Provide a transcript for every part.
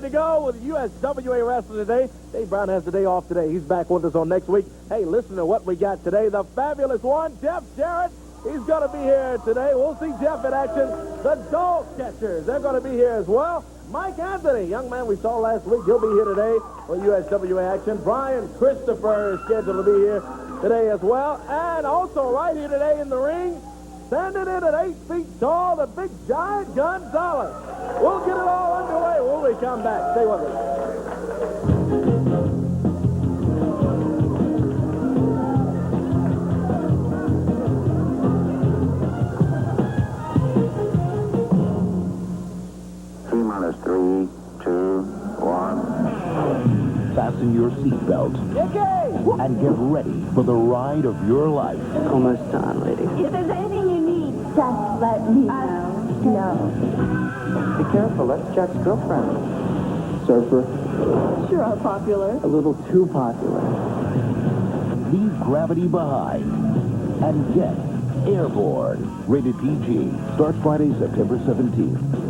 to go with USWA Wrestling today. Dave Brown has the day off today. He's back with us on next week. Hey, listen to what we got today. The fabulous one, Jeff Jarrett. He's going to be here today. We'll see Jeff in action. The Dog Catchers, they're going to be here as well. Mike Anthony, young man we saw last week, he'll be here today for USWA action. Brian Christopher is scheduled to be here today as well. And also right here today in the ring, standing in at 8 feet tall, the big giant Gonzalez. We'll get it all underway when we come back. Stay with us. T-minus 3, 2, 1. Fasten your seatbelt and get ready for the ride of your life. Almost done, lady. If there's anything you need, just let me know. No. Be careful, that's Jack's girlfriend. Surfer. Sure, popular. A little too popular. Leave gravity behind and get airborne. Rated PG. Starts Friday, September 17th.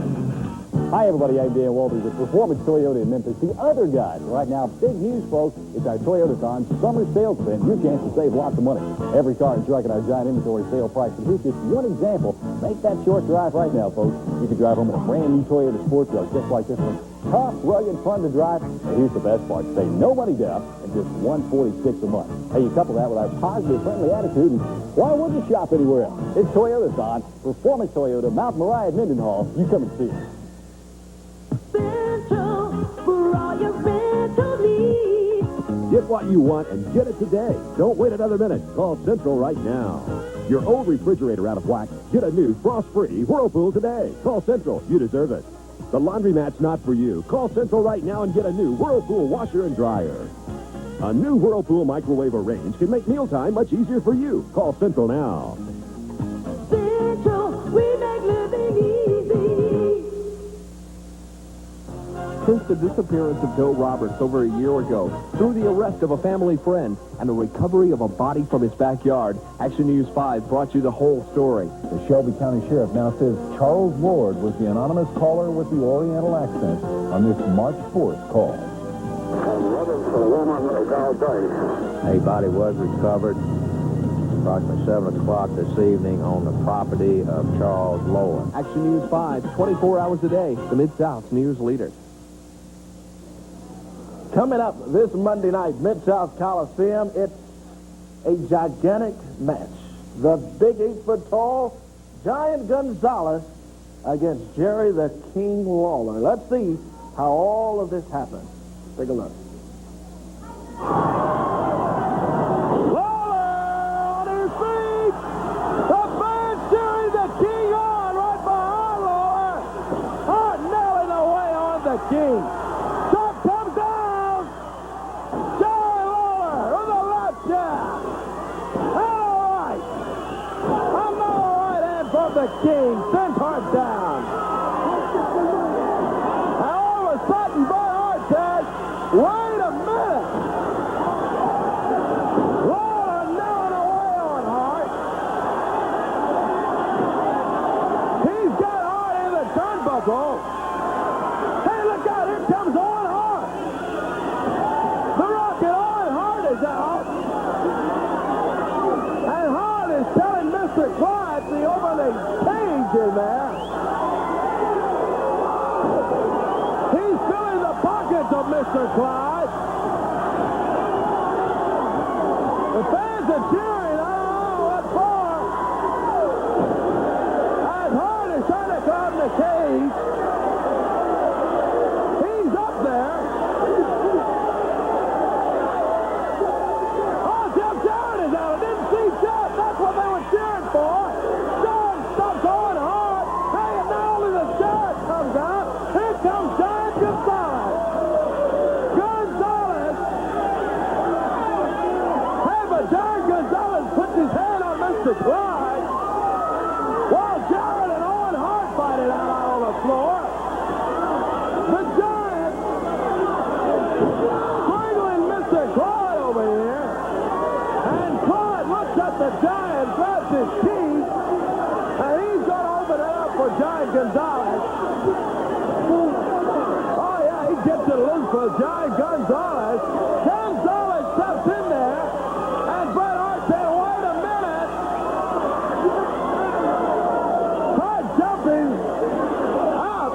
Hi, everybody. I'm Dan Walters at Performance Toyota in Memphis. The other guys. Right now, big news, folks. It's our Toyotathon summer sales event. Your chance to save lots of money. Every car and truck in our giant inventory sale price. And here's just one example. Make that short drive right now, folks. You can drive home in a brand new Toyota sport truck just like this one. Tough, rugged, fun to drive. And here's the best part. Save no money down and just $146 a month. Hey, you couple that with our positive, friendly attitude, and why would you shop anywhere else? It's Toyotathon. Performance Toyota, Mount Moriah, Mendenhall. You come and see us. For all your rental needs. Get what you want and get it today. Don't wait another minute. Call Central right now. Your old refrigerator out of whack? Get a new frost-free Whirlpool today. Call Central. You deserve it. The laundromat's not for you. Call Central right now and get a new Whirlpool washer and dryer. A new Whirlpool microwave or range can make mealtime much easier for you. Call Central now. Central, we make living easy. Since the disappearance of Joe Roberts over a year ago, through the arrest of a family friend and the recovery of a body from his backyard, Action News 5 brought you the whole story. The Shelby County Sheriff now says Charles Ward was the anonymous caller with the Oriental accent on this March 4th call. A body was recovered approximately 7 o'clock this evening on the property of Charles Lowen. Action News 5, 24 hours a day, the Mid-South's news leader. Coming up this Monday night, Mid-South Coliseum, it's a gigantic match. The big 8-foot-tall giant Gonzalez against Jerry the King Lawler. Let's see how all of this happens. Take a look. Lawler on his feet! The fans cheering the King on right behind Lawler! Hart nailing away on the King. The King sends Hart down. And all of a sudden, Bert Hart says, wait a minute. Lawler nailing away on Hart. He's got Hart in the turnbuckle. Hey, look out, here comes Owen Hart. The Rocket Owen Hart is out. And Hart is telling Mr. Clyde the overlay cage in there. He's filling the pockets of Mr. Clyde. The fans are cheering. I don't know what for. As Hart is trying to climb the cage. He's up there. Oh, Jeff Jarrett is out. I didn't see Jeff. That's what they were cheering for. Clyde, while Jarrett and Owen Hart fight it out on the floor. The Giant strangling Mr. Clyde over here. And Clyde looks at the Giant, grabs his teeth, and he's going to open it up for Giant Gonzalez. Oh, yeah, he gets it loose for Giant Gonzalez. Gonzalez steps in there, and Bret Hart said, wait a minute. Hart jumping up.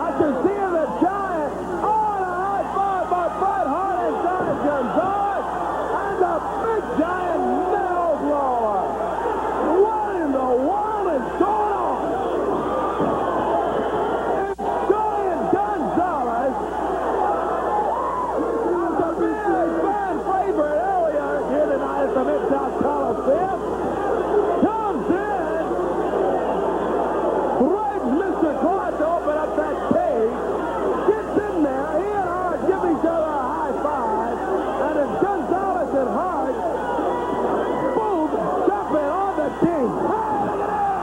I can see the Giant. Oh, and a high five by Bret Hart and Giant Gonzalez. And the big Giant nail blower. What in the world is going on? It's Giant Gonzalez. The big fan favorite earlier here tonight at the Mid-South Coliseum. Comes in. Bribes Mr. Clark to open up that cage. Gets in there. He and Hart give each other a high five. And it's Gonzalez and Hart. Boom! Jumping on the king. Hey, look at that!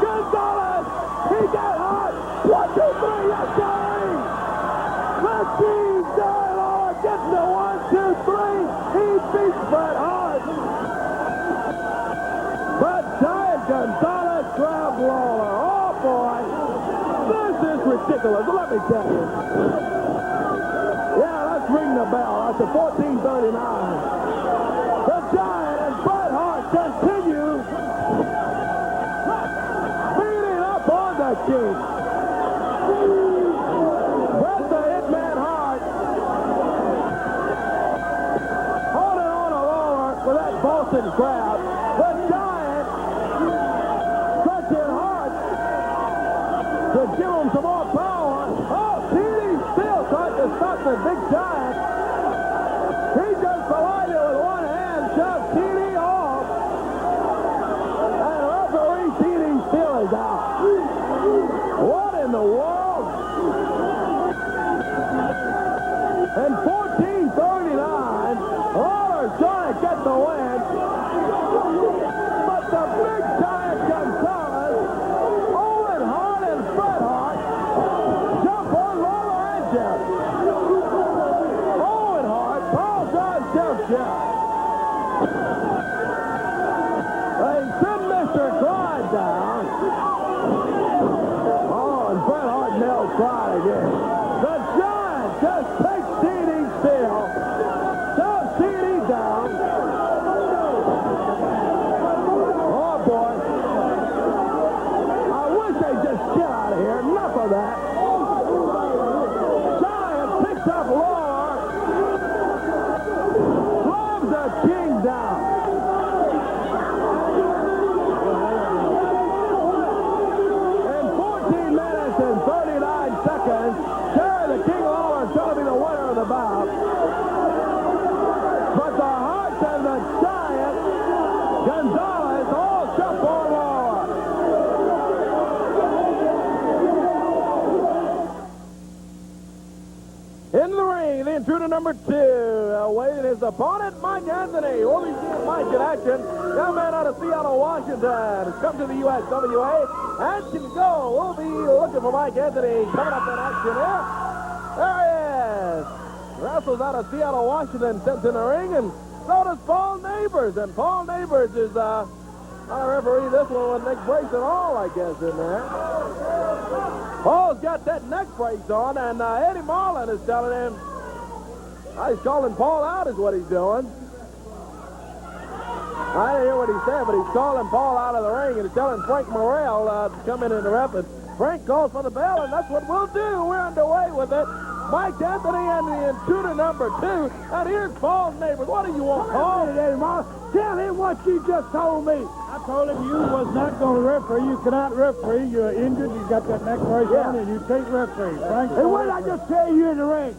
Gonzalez! He got Hart! 1, 2, 3, yes, Jerry! The King, Jarrett, gets the 1, 2, 3. He beats Bret Hart. But Giant Gonzalez grabbed Lawler. Oh, boy. This is ridiculous. Let me tell you. Yeah, let's ring the bell. That's a 14:39. The Giant and Bret Hart continue beating up on the King. Bret the Hitman Hart holding on to Lawler with that Boston crowd. The Giant stretching Hart to give him some more power. Oh, TD still trying to stop the big Giant. He just collided with one hand, shoved TD off. And referee TD still is out. What in the world? And 14:39, Lawler's trying to get the win. But the big Giant Gonzalez, Owen Hart and Bret Hart jump on Lawler and Jarrett. Owen Hart, Paul John Jarrett. They send Mr. Clyde down. Oh, and Bret Hart nails Clyde again. The Giant just takes TD still. Shoves TD down. Oh, boy. I wish they'd just get out of here. Enough of that. Giant picks up Lawler. Slams the King down. In 14 minutes and 39 seconds, Jarrett the King Lawler is going to be the winner of the bout. But the Hearts and the Giant Gonzalez all jump on Lawler. In the ring, the intruder number 2, awaiting his opponent, Mike Anthony. We'll be seeing Mike in action. Young man out of Seattle, Washington, has come to the USWA and can go. We'll be looking for Mike Anthony coming up in action here. There he is. Wrestles out of Seattle, Washington, steps in the ring, and so does Paul Neighbors. And Paul Neighbors is not a referee this one with neck brace and all, I guess, in there. Paul's got that neck brace on, and Eddie Marlin is telling him, he's calling Paul out is what he's doing. I didn't hear what he said, but he's calling Paul out of the ring, and he's telling Frank Morrell to come in and interrupt it. Frank calls for the bell, and that's what we'll do. We're underway with it. Mike Anthony and the intruder number 2, and here's Paul Neighbors. What do you want, Paul? Eddie Marlin. Tell him what you just told me. I told him you was not going to referee. You cannot referee. You're injured. You got that neck brace on, and you can't referee. Frank. And what did I just tell you in the ring?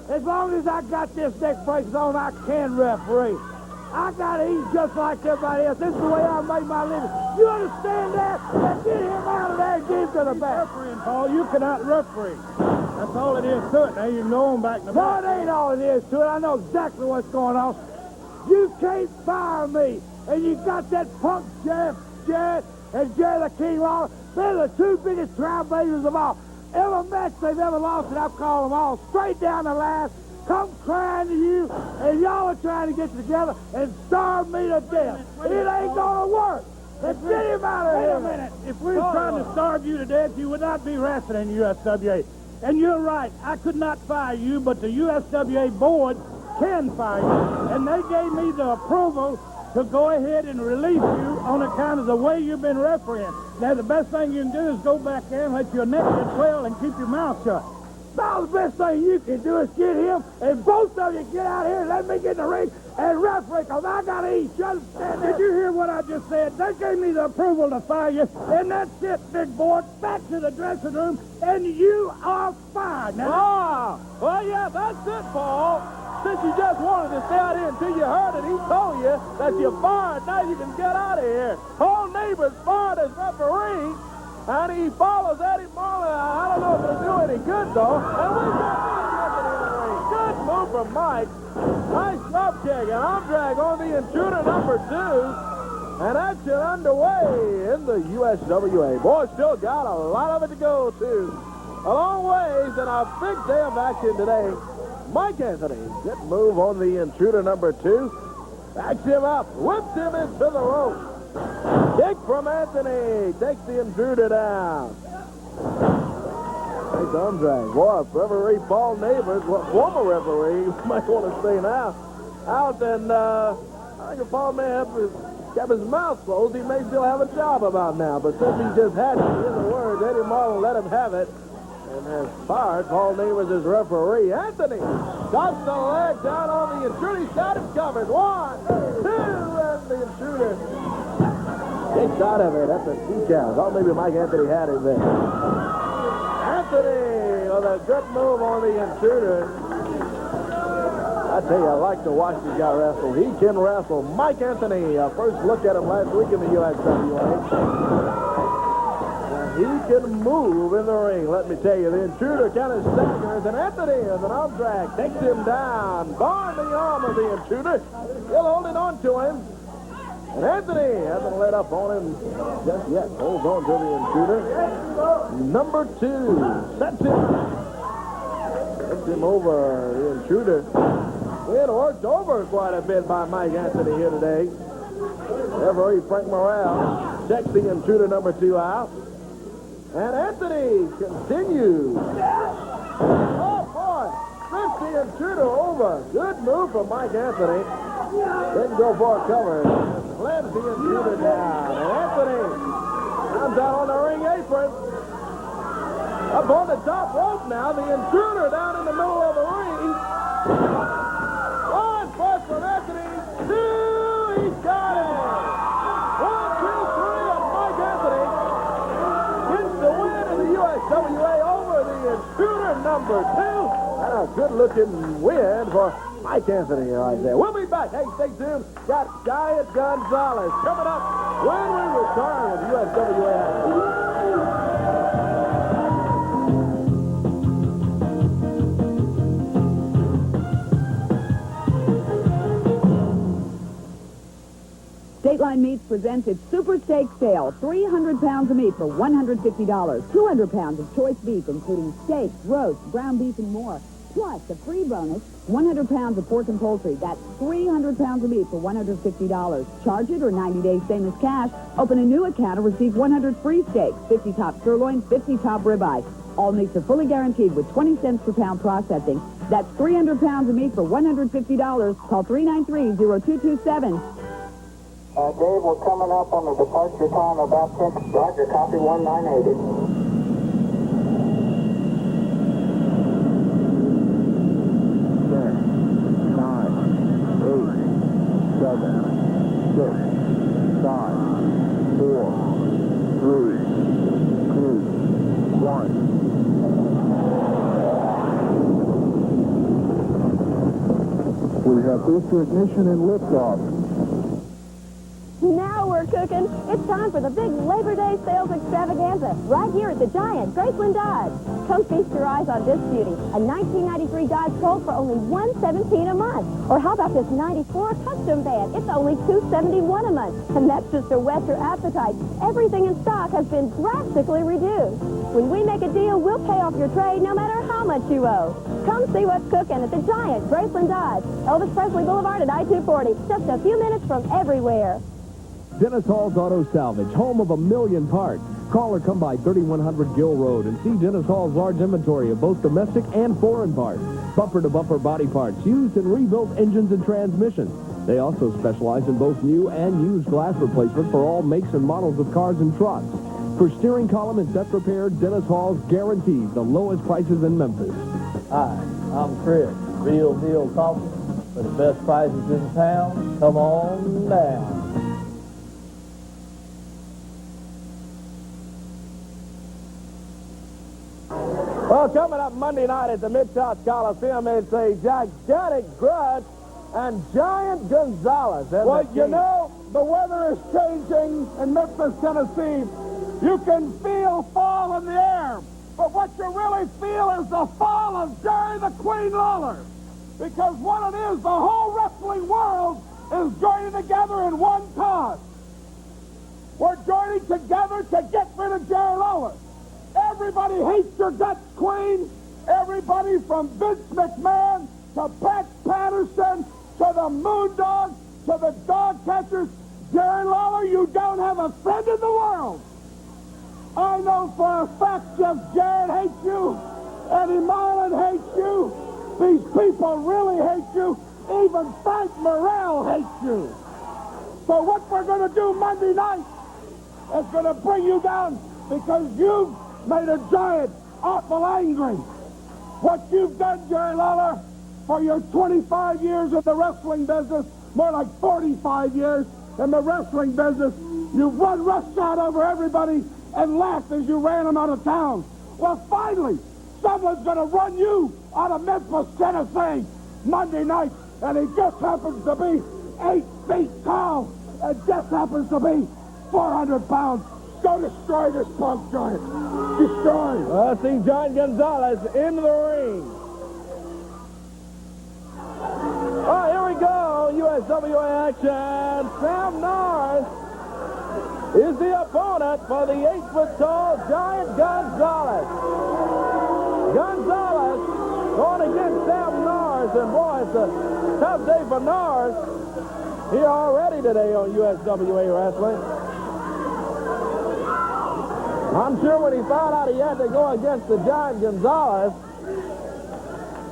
As long as I got this neck brace on, I can referee. I got to eat just like everybody else. This is the way I make my living. You understand that? Now get him out of there and get him to the back. Refereeing, Paul. You cannot referee. That's all it is to it. Now you know him back in the back. No, it ain't all it is to it. I know exactly what's going on. You can't fire me. And you got that punk Jarrett and Jarrett the King Lawler. They're the 2 biggest trailblazers of all. Every match they've ever lost, and I've called them all straight down the line. Come crying to you, and y'all are trying to get together and starve me to death. It ain't gonna work. Let's get him out of here. Wait a minute. If we were trying to starve you to death, you would not be wrestling in USWA. And you're right, I could not fire you, but the USWA board can fire you. And they gave me the approval to go ahead and release you on account of the way you've been refereeing. Now, the best thing you can do is go back there and let your neck get swell and keep your mouth shut. Now, the best thing you can do is get him, and both of you get out here and let me get in the ring and referee, because I got to eat. You understand that? Did you hear what I just said? They gave me the approval to fire you, and that's it, big boy. Back to the dressing room, and you are fired. Now, Well, yeah, that's it, Paul. Since you just wanted to stay out here until you heard it, he told you that you're fired. Now you can get out of here. Paul Neighbors fired as referee, and he follows Eddie Marlin. I don't know if it'll do any good, though. And we've got Anthony in the ring. Good move from Mike. Nice drop kick, and arm drag on the intruder number 2. And action underway in the USWA. Boy, still got a lot of it to go, too. A long ways and a big day of action today. Mike Anthony, good move on the intruder number 2. Backs him up, whips him into the rope. Kick from Anthony, takes the intruder down. Nice arm drag. Boy, referee Paul Neighbors, former referee, you might want to say now, out, and I think if Paul may have kept his mouth closed, he may still have a job about now. But since he just had to hear the words, Eddie Marlin let him have it. And has fired Paul Neighbors as referee. Anthony drops the leg down on the intruder. He's got it covered. 1, 2, and the intruder kicks out of it. That's a 2 count. Oh, maybe Mike Anthony had it there. Anthony with a good move on the intruder. I tell you, I like to watch this guy wrestle. He can wrestle. Mike Anthony, first look at him last week in the USWA. He can move in the ring, let me tell you. The intruder kind of staggers, and Anthony with an arm drag takes him down. Barring the arm of the intruder. Still holding on to him. And Anthony hasn't let up on him just yet. Holds on to the intruder. Number 2 sets him over the intruder. It worked over quite a bit by Mike Anthony here today. Referee Frank Morrell checks the intruder number 2 out. And Anthony continues. Oh, boy. Flips the intruder over. Good move from Mike Anthony. Didn't go for a cover. Slams the intruder down. And Anthony comes out on the ring apron. Up on the top rope now. The intruder down in the middle of the ring. One push from Anthony. 2. He's got it. 1, 2, 3, and Mike Anthony gets the win in the USWA over the intruder number 2. And a good-looking win for Mike Anthony right there. We'll be back. Hey, stay tuned. Got Jarrett Gonzalez coming up when we return with USWA action. Dateline Meats presents its Super Steak Sale. 300 pounds of meat for $150. 200 pounds of choice beef, including steak, roast, ground beef, and more. Plus, the free bonus, 100 pounds of pork and poultry. That's 300 pounds of meat for $150. Charge it or 90 days same as cash. Open a new account and receive 100 free steaks, 50 top sirloin, 50 top ribeye. All meats are fully guaranteed with 20 cents per pound processing. That's 300 pounds of meat for $150. Call 393-0227. Dave, we're coming up on the departure time about 10. Roger, copy 1980. 6, 5, 4, 3, 2, 1. We have booster ignition and liftoff. Now we're cooking. It's time for the big Labor Day sales extravaganza right here at the Giant Graceland Dodge. Come feast your eyes on this beauty. A 1993 Dodge Colt for only $117 a month. Or how about this 94 custom van? It's only $271 a month. And that's just to whet your appetite. Everything in stock has been drastically reduced. When we make a deal, we'll pay off your trade no matter how much you owe. Come see what's cooking at the Giant Graceland Dodge. Elvis Presley Boulevard at I-240. Just a few minutes from everywhere. Dennis Hall's Auto Salvage, home of a million parts. Call or come by 3100 Gill Road and see Dennis Hall's large inventory of both domestic and foreign parts. Bumper-to-bumper body parts used in rebuilt engines and transmissions. They also specialize in both new and used glass replacement for all makes and models of cars and trucks. For steering column and set repair, Dennis Hall's guarantees the lowest prices in Memphis. Hi, I'm Chris. Real Deal Coffee for the best prices in town. Come on down. Well, coming up Monday night at the Mid-South Coliseum, it's a gigantic grudge and Giant Gonzalez. Well, you know, the weather is changing in Memphis, Tennessee. You can feel fall in the air, but what you really feel is the fall of Jerry the Queen Lawler. Because what it is, the whole wrestling world is joining together in one cause. We're joining together to get rid of Jerry Lawler. Everybody hates your guts, Queen. Everybody from Vince McMahon to Pat Patterson to the Moondog to the dog catchers. Jerry Lawler, you don't have a friend in the world. I know for a fact Jeff Jarrett hates you. Eddie Marlin hates you. These people really hate you. Even Frank Morrell hates you. So what we're going to do Monday night is going to bring you down because you've made a giant awful angry. What you've done, Jerry Lawler, for your 25 years in the wrestling business, more like 45 years in the wrestling business, you've run roughshod over everybody and laughed as you ran them out of town. Well, finally, someone's going to run you out of Memphis, Tennessee, Monday night, and he just happens to be 8 feet tall and just happens to be 400 pounds. Go destroy this punk giant. Destroy. Let's see Giant Gonzalez in the ring. Oh, here we go. USWA action. Sam Norris is the opponent for the 8-foot-tall Giant Gonzalez. Gonzalez going against Sam Norris, and boy, it's a tough day for Norris here already today on USWA Wrestling. I'm sure when he found out he had to go against the Giant Gonzalez,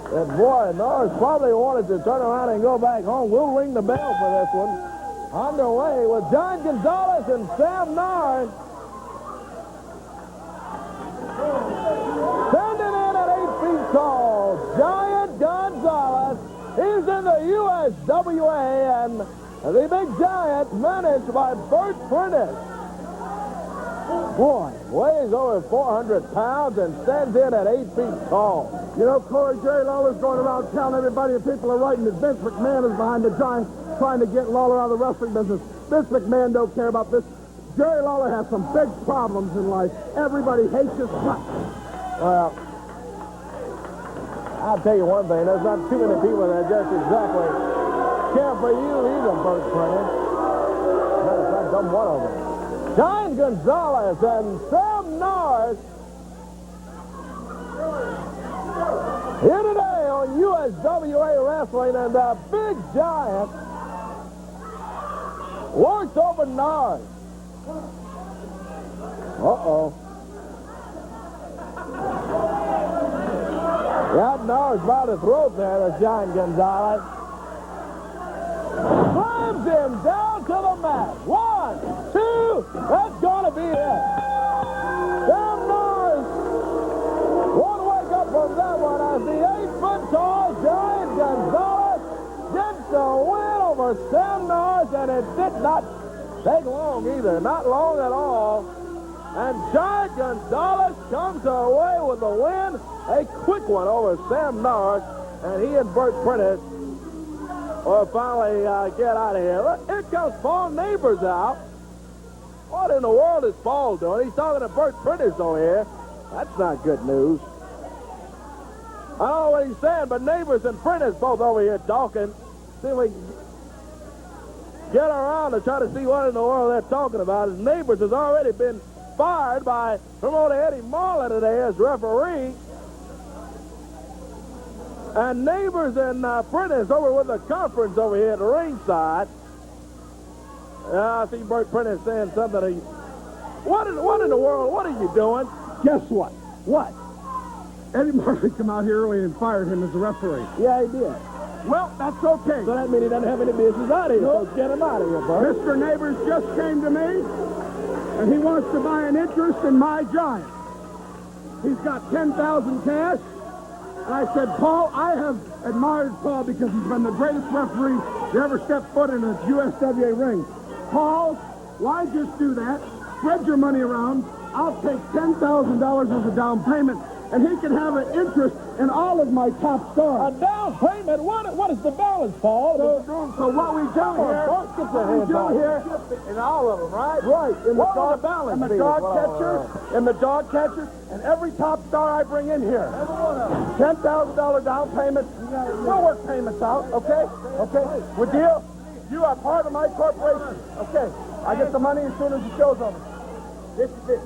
that boy, Norris probably wanted to turn around and go back home. We'll ring the bell for this one. Underway with Giant Gonzalez and Sam Norris. Standing in at 8 feet tall, Giant Gonzalez. He's in the USWA, and the big giant managed by Bert Prentice. Boy, weighs over 400 pounds and stands in at 8 feet tall. You know, Corey, Jerry Lawler's going around telling everybody and people are writing that Vince McMahon is behind the giant trying to get Lawler out of the wrestling business. Vince McMahon don't care about this. Jerry Lawler has some big problems in life. Everybody hates his guts. Well, I'll tell you one thing. There's not too many people that just exactly care for you either, Bert Prentice. Matter of fact, I'm one of them. Giant Gonzalez and Sam Norris here today on USWA Wrestling, and the big giant works over Norris. Uh-oh. Got Norris by the throat there, the Giant Gonzalez. Slams him down to the mat. 1, 2, that's gonna be it. Sam Norris won't wake up from that one as the 8-foot-tall Giant Gonzalez gets the win over Sam Norris, and it did not take long either, not long at all. And Giant Gonzalez comes away with the win, a quick one over Sam Norris, and he and Bert Prentice will finally get out of here. Look, here comes Paul Neighbors out. What in the world is Paul doing? He's talking to Bert Prentice over here. That's not good news. I don't know what he's saying, but Neighbors and Prentice both over here talking. See if we can get around to try to see what in the world they're talking about. His Neighbors has already been fired by promoter Eddie Marlin today as referee. And Neighbors and Prentice over with the conference over here at the ringside. I see Bert Prentice saying something to What in the world? What are you doing? Guess what? What? Eddie Murphy came out here early and fired him as a referee. Yeah, he did. Well, that's okay. So that means he doesn't have any business out here. Nope. So get him out of here, Bert. Mr. Neighbors just came to me, and he wants to buy an interest in my Giants. He's got 10,000 cash. And I said, Paul, I have admired Paul because he's been the greatest referee to ever step foot in a USWA ring. Paul, why just do that? Spread your money around. I'll take $10,000 as a down payment, and he can have an interest in all of my top stars. A down payment? What is the balance, Paul? So what we do here, in all of them, right? Right. In the What balance and the be? dog catchers, and every top star I bring in here. $10,000 down payment. We'll work payments out, okay? Okay? With deal? You are part of my corporation. Okay. I get the money as soon as the show's over. This is it.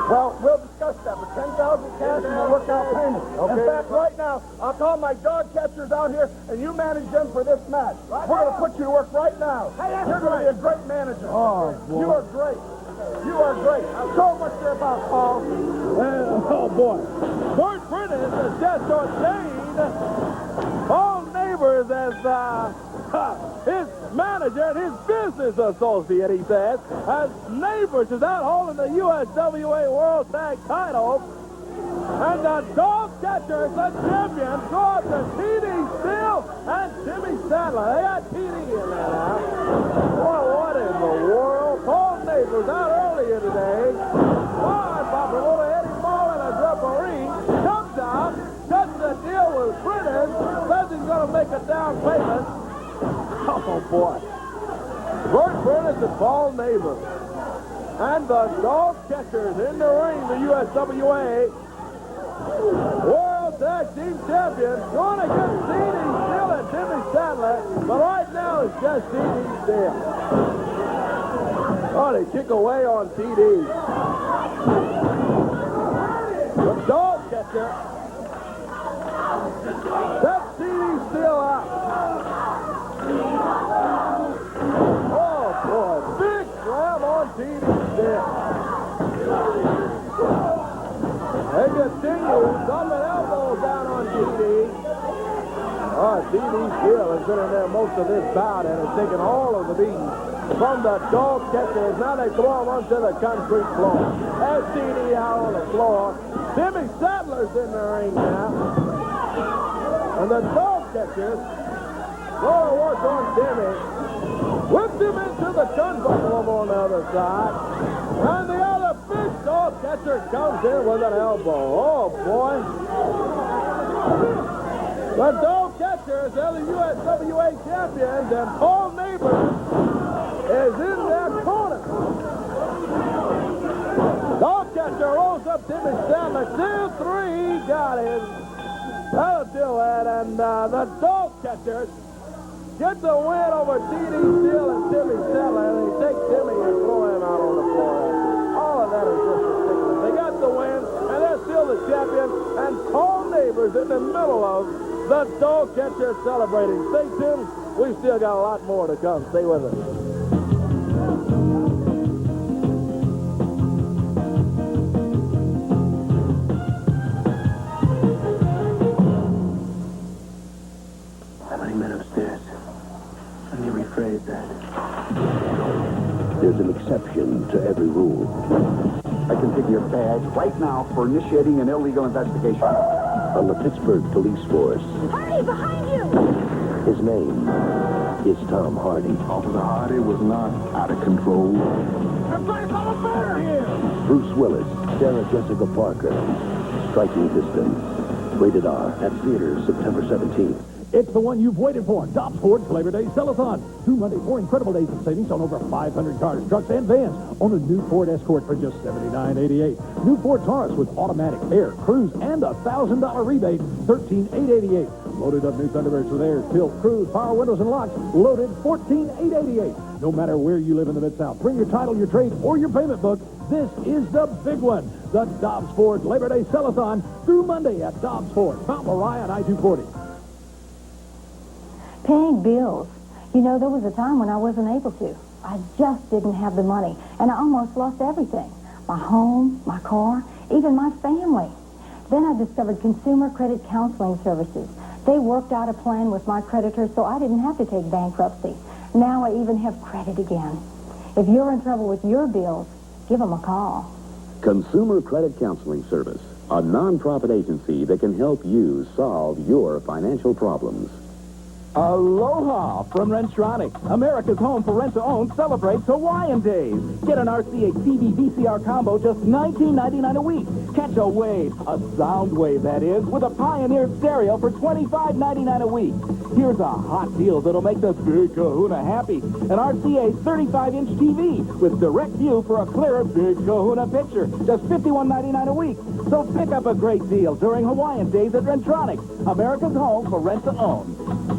Well, we'll discuss that. With 10,000 cash, and we'll work out payments. Okay. In fact, right now, I'll call my dog catchers out here, and you manage them for this match. We're going to put you to work right now. You're going to be a great manager. Oh, boy. You are great. You are great. Show what you're about, Paul. Oh, boy. Bert Prentice has just ordained Paul Neighbors as his manager and his business associate, he says, as Neighbors is out holding the USWA World Tag title. And the dog catcher is the champion. Go up to T.D. Steele and Jimmy Sadler. They got T.D. in there now. Boy, what in the world? Paul Neighbors out earlier today. Boy, Papa, over Eddie Marlin as referee. Comes out, does the deal with Prentice, says he's going to make a down payment. Oh, boy. Bert Prentice and Paul Neighbors. And the dog catchers in the ring, the USWA World Tag Team Champions. Going to get T.D. Steele and Jimmy Sadler. But right now it's just T.D. Steele. Oh, they kick away on T.D. The dog catcher sets T.D. Steele out. Oh, boy. Big slam on T.D. Steele. They continue. Dumping elbows down on T.D. Oh, T.D. Steele has been in there most of this bout and has taken all of the beating from the dog catchers. Now they throw him onto the concrete floor. There's T.D. out on the floor. Jimmy Sadler's in the ring now. And the dog catchers go to work on Jimmy. Whipped him into the turnbuckle over on the other side. And the other big dog catcher comes in with an elbow. Oh, boy. The dog catchers are the USWA champions, and Paul Neighbors is in their corner. Dog catcher rolls up Jimmy Sadler. 2-3, got him. That'll do it, and the dog catchers get the win over T.D. Steele and Jimmy Sadler, and they take Jimmy and throw him out on the floor. All of that is just ridiculous. They got the win, and they're still the champion, and Paul Neighbors in the middle of the dog catcher celebrating. Stay tuned. We've still got a lot more to come. Stay with us. How many men upstairs? Let me rephrase that. There's an exception to every rule. I can take your badge right now for initiating an illegal investigation. On the Pittsburgh Police Force, Hurry, behind you! his name is Tom Hardy. Officer Hardy was not out of control. Bruce Willis, Sarah Jessica Parker. Striking Distance. Rated R at theaters September 17th. It's the one you've waited for. Dobbs Ford's Labor Day Sell-a-thon. 2 Monday, 4 incredible days of savings on over 500 cars, trucks, and vans. On a new Ford Escort for just $79.88. New Ford Taurus with automatic air, cruise, and a $1,000 rebate, $13,888. Loaded up new Thunderbirds with air, tilt, cruise, power windows, and locks. Loaded, $14,888. No matter where you live in the Mid-South, bring your title, your trade, or your payment book. This is the big one. The Dobbs Ford Labor Day Sell-a-thon through Monday at Dobbs Ford, Mount Moriah and I-240. Paying bills. You know, there was a time when I wasn't able to. I just didn't have the money, and I almost lost everything. My home, my car, even my family. Then I discovered Consumer Credit Counseling Services. They worked out a plan with my creditors so I didn't have to take bankruptcy. Now I even have credit again. If you're in trouble with your bills, give them a call. Consumer Credit Counseling Service, a non-profit agency that can help you solve your financial problems. Aloha from Rentronics. America's home for rent-to-own celebrates Hawaiian Days. Get an RCA TV VCR combo just $19.99 a week. Catch a wave, a sound wave that is, with a Pioneer stereo for $25.99 a week. Here's a hot deal that'll make the Big Kahuna happy. An RCA 35-inch TV with direct view for a clearer Big Kahuna picture. Just $51.99 a week. So pick up a great deal during Hawaiian Days at Rentronics. America's home for rent-to-own.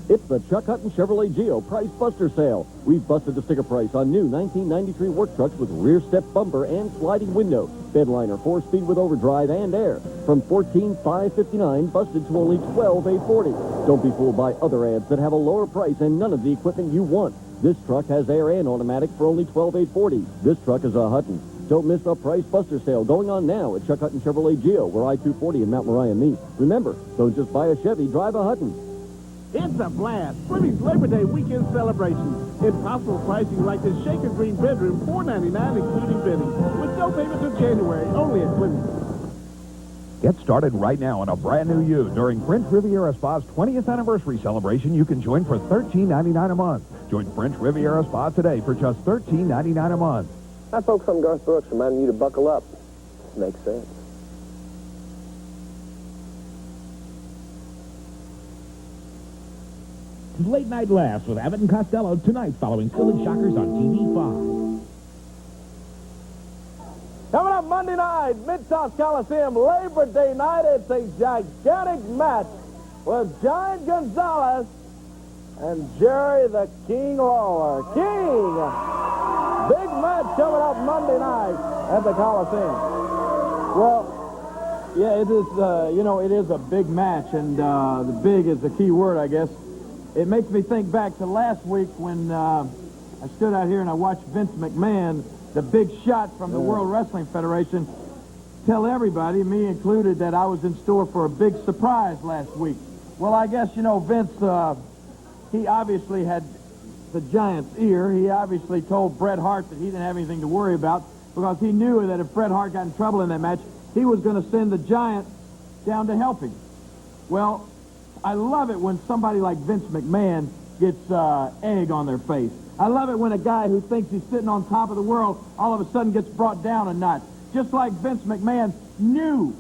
It's the Chuck Hutton Chevrolet Geo Price Buster Sale. We've busted the sticker price on new 1993 work trucks with rear step bumper and sliding window. Bedliner 4-speed with overdrive and air. From $14,559 busted to only $12,840. Don't be fooled by other ads that have a lower price and none of the equipment you want. This truck has air and automatic for only $12,840. This truck is a Hutton. Don't miss the Price Buster Sale going on now at Chuck Hutton Chevrolet Geo, where I-240 and Mount Moriah meet. Remember, don't just buy a Chevy, drive a Hutton. It's a blast. Fleming's Labor Day weekend celebrations. Impossible pricing like this shaker green bedroom, $4.99 including bidding. With no payment till January, only at Fleming's. Get started right now on a brand new U. During French Riviera Spa's 20th anniversary celebration, you can join for $13.99 a month. Join French Riviera Spa today for just $13.99 a month. Hi, folks. I'm Garth Brooks, reminding you to buckle up. Makes sense. Late Night Laughs with Abbott and Costello tonight following Silly Shockers on TV5. Coming up Monday night, Mid-South Coliseum, Labor Day night. It's a gigantic match with Giant Gonzalez and Jerry the King Lawler. King! Big match coming up Monday night at the Coliseum. Well, yeah, it is, it is a big match, and the big is the key word, I guess. It makes me think back to last week when I stood out here and I watched Vince McMahon, the big shot from the World Wrestling Federation, tell everybody, me included, that I was in store for a big surprise last week. Well, I guess, Vince, he obviously had the Giant's ear. He obviously told Bret Hart that he didn't have anything to worry about because he knew that if Bret Hart got in trouble in that match, he was going to send the Giant down to help him. Well, I love it when somebody like Vince McMahon gets egg on their face. I love it when a guy who thinks he's sitting on top of the world all of a sudden gets brought down a notch. Just like Vince McMahon knew.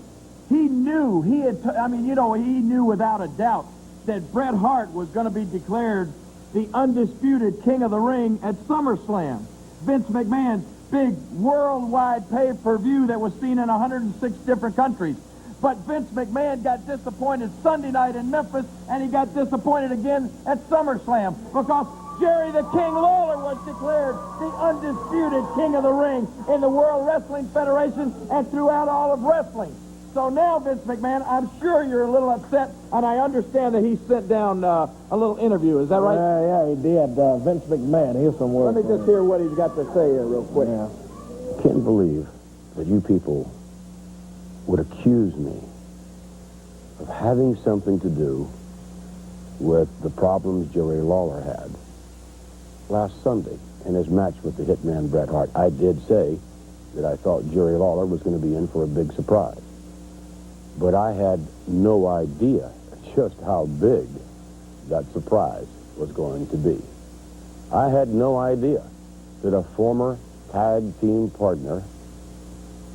He knew. He knew without a doubt that Bret Hart was going to be declared the undisputed King of the Ring at SummerSlam. Vince McMahon's big worldwide pay-per-view that was seen in 106 different countries. But Vince McMahon got disappointed Sunday night in Memphis, and he got disappointed again at SummerSlam because Jerry the King Lawler was declared the undisputed King of the Ring in the World Wrestling Federation and throughout all of wrestling. So now, Vince McMahon, I'm sure you're a little upset, and I understand that he sent down a little interview. Is that right? Yeah, he did. Vince McMahon, here's some words. Let me just hear what he's got to say here real quick. Yeah. I can't believe that you people would accuse me of having something to do with the problems Jerry Lawler had. Last Sunday, in his match with the hitman Bret Hart, I did say that I thought Jerry Lawler was going to be in for a big surprise. But I had no idea just how big that surprise was going to be. I had no idea that a former tag team partner,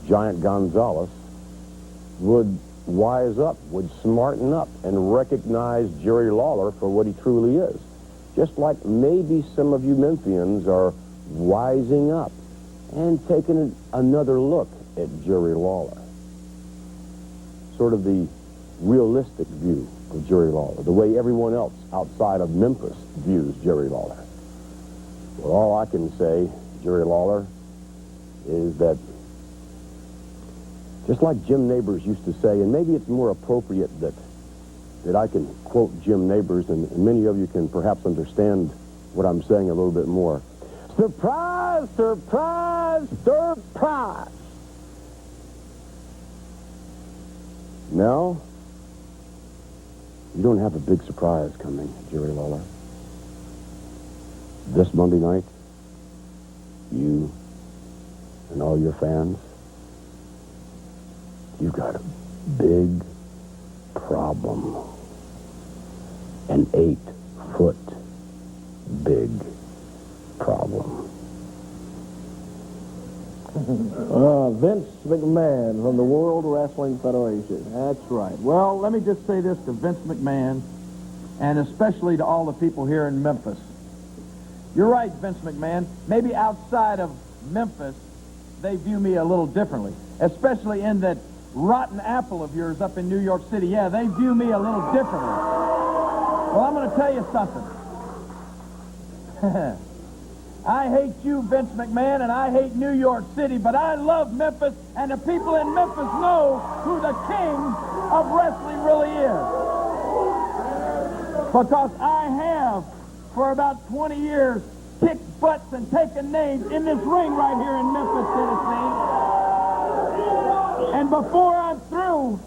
Giant Gonzalez, would wise up, would smarten up, and recognize Jerry Lawler for what he truly is. Just like maybe some of you Memphians are wising up and taking another look at Jerry Lawler. Sort of the realistic view of Jerry Lawler, the way everyone else outside of Memphis views Jerry Lawler. Well, all I I can say, Jerry Lawler, is that just like Jim Nabors used to say, and maybe it's more appropriate that I can quote Jim Nabors, and many of you can perhaps understand what I'm saying a little bit more. Surprise, surprise, surprise. No, you don't have a big surprise coming, Jerry Lawler. This Monday night, you and all your fans, you've got a big problem. An 8-foot big problem. Vince McMahon from the World Wrestling Federation. That's right. Well, let me just say this to Vince McMahon, and especially to all the people here in Memphis. You're right, Vince McMahon. Maybe outside of Memphis, they view me a little differently, especially in that rotten apple of yours up in New York City. Yeah, they view me a little differently. Well, I'm going to tell you something. I hate you, Vince McMahon, and I hate New York City, but I love Memphis, and the people in Memphis know who the king of wrestling really is. Because I have, for about 20 years, kicked butts and taken names in this ring right here in Memphis, Tennessee. And before I'm through,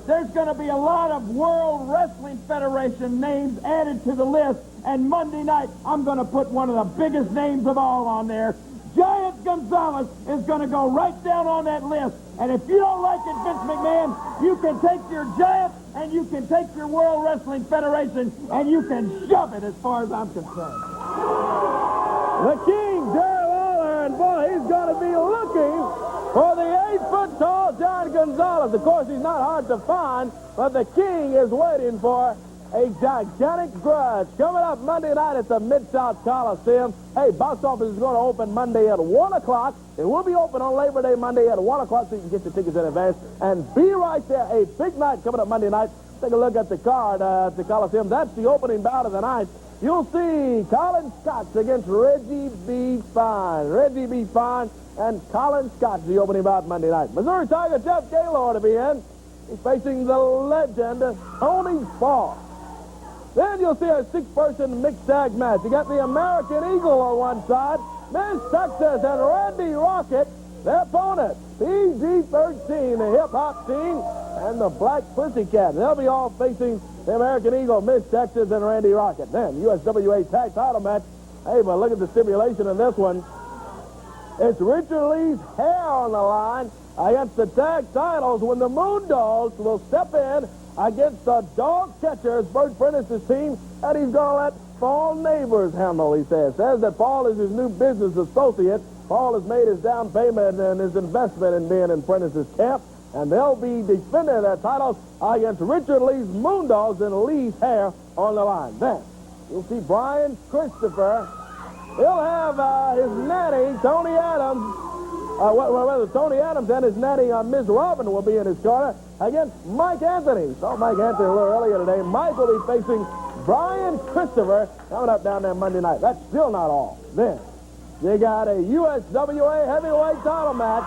there's going to be a lot of World Wrestling Federation names added to the list, and Monday night, I'm going to put one of the biggest names of all on there. Giant Gonzalez is going to go right down on that list. And if you don't like it, Vince McMahon, you can take your Giant and you can take your World Wrestling Federation and you can shove it as far as I'm concerned. The King, Jerry Lawler, and boy, he's going to be looking for the 8-foot-tall Giant Gonzalez. Of course, he's not hard to find, but the King is waiting for a gigantic grudge. Coming up Monday night at the Mid-South Coliseum. Hey, box office is going to open Monday at 1 o'clock. It will be open on Labor Day Monday at 1 o'clock, so you can get your tickets in advance. And be right there. A big night coming up Monday night. Take a look at the card at the Coliseum. That's the opening bout of the night. You'll see Colin Scott against Reggie B. Fine. Reggie B. Fine and Colin Scott, the opening bout Monday night. Missouri Tiger Jeff Gaylord to be in. He's facing the legend, Tony Falk. Then you'll see a 6-person mixed tag match. You got the American Eagle on one side, Miss Texas and Randy Rocket, their opponents, PG-13, the hip-hop team, and the Black Pussycat. They'll be all facing the American Eagle, Miss Texas, and Randy Rocket. Then, USWA tag title match. Hey, but look at the stipulation in this one. It's Richard Lee's hair on the line against the tag titles when the Moondogs will step in against the Dog Catchers, Bert Prentice's team, and he's going to let Paul Neighbors handle, he says. Says that Paul is his new business associate. Paul has made his down payment and his investment in being in Prentice's camp, and they'll be defending their titles against Richard Lee's Moondogs and Lee's hair on the line. Then, you'll see Brian Christopher. He'll have his nanny, Tony Adams. Tony Adams and his nanny, Ms. Robin, will be in his corner against Mike Anthony. Saw Mike Anthony a little earlier today. Mike will be facing Brian Christopher coming up down there Monday night. That's still not all. Then, you got a USWA heavyweight title match.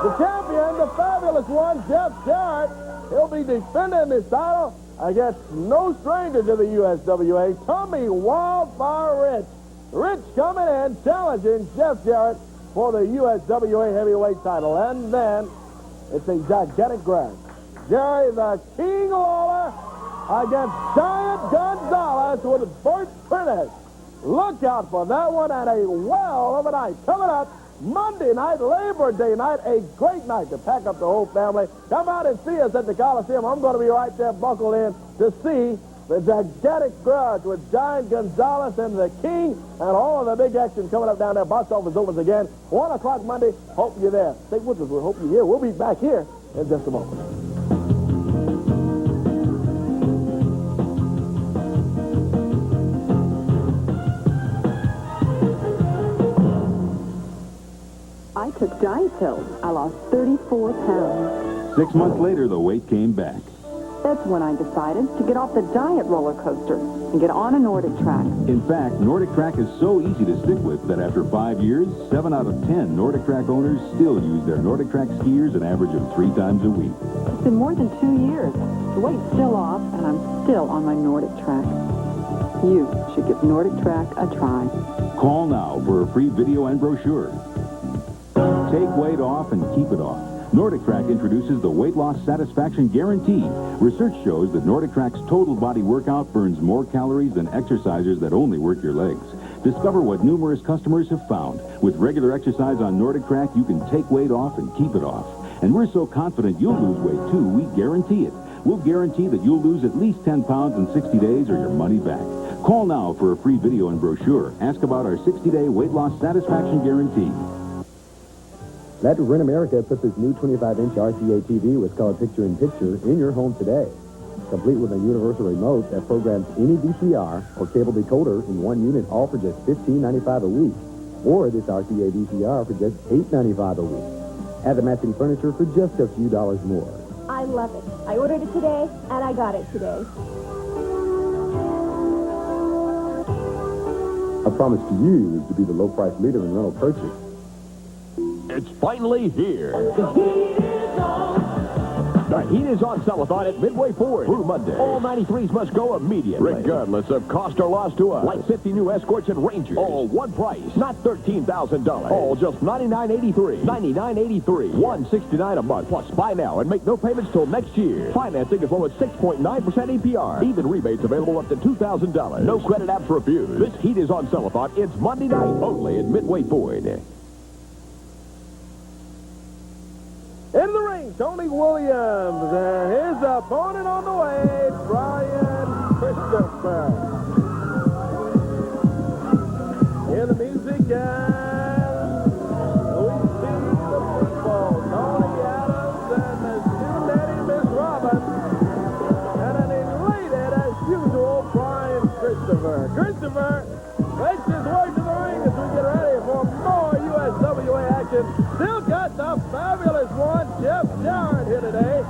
The champion, the fabulous one, Jeff Jarrett, he'll be defending his title against no stranger to the USWA, Tommy Wildfire Rich. Rich coming in, challenging Jeff Jarrett for the USWA heavyweight title. And then, it's a gigantic grudge. Jerry the King Lawler against Giant Gonzalez with Bert Prentice. Look out for that one, and a well of a night. Coming up Monday night, Labor Day night, a great night to pack up the whole family. Come out and see us at the Coliseum. I'm going to be right there buckled in to see the gigantic grudge with Giant Gonzalez and the King and all of the big action coming up down there. Box office opens again, 1 o'clock Monday. Hope you're there. Stay with us. We hope you're here. We'll be back here in just a moment. I took diet pills. I lost 34 pounds. 6 months later, the weight came back. That's when I decided to get off the diet roller coaster and get on a Nordic track. In fact, Nordic Track is so easy to stick with that after 5 years, 7 out of 10 Nordic Track owners still use their Nordic Track skiers an average of 3 times a week. It's been more than 2 years. The weight's still off, and I'm still on my Nordic track. You should give Nordic Track a try. Call now for a free video and brochure. Take weight off and keep it off. Nordic Track introduces the Weight Loss Satisfaction Guarantee. Research shows that Nordic Track's total body workout burns more calories than exercisers that only work your legs. Discover what numerous customers have found. With regular exercise on Nordic Track, you can take weight off and keep it off. And we're so confident you'll lose weight, too, we guarantee it. We'll guarantee that you'll lose at least 10 pounds in 60 days or your money back. Call now for a free video and brochure. Ask about our 60-day weight loss satisfaction guarantee. Let Rin America put this new 25-inch RCA TV with color picture-in-picture in your home today. Complete with a universal remote that programs any VCR or cable decoder in one unit, all for just $15.95 a week. Or this RCA VCR for just $8.95 a week. Add the matching furniture for just a few dollars more. I love it. I ordered it today, and I got it today. Our promise to you is to be the low-price leader in rental purchase. It's finally here. The heat is on Cellathon at Midway Ford through Monday. All 93s must go immediately, regardless of cost or loss to us. Like 50 new Escorts and Rangers. All one price, not $13,000. All just $99.83. $99.83. $169 a month. Plus buy now and make no payments till next year. Financing as low as 6.9% APR. Even rebates available up to $2,000. No credit apps refused. This heat is on Cellathon. It's Monday night only at Midway Ford. In the ring, Tony Williams, and his opponent on the way, Brian Christopher. Hear the music, and we see the people, Tony Adams and the student Eddie, Miss Robin, and an elated, as usual, Brian Christopher. Christopher makes his way to the ring as we get ready for more USWA action. Still got the fabulous one, Jeff Jarrett, here today.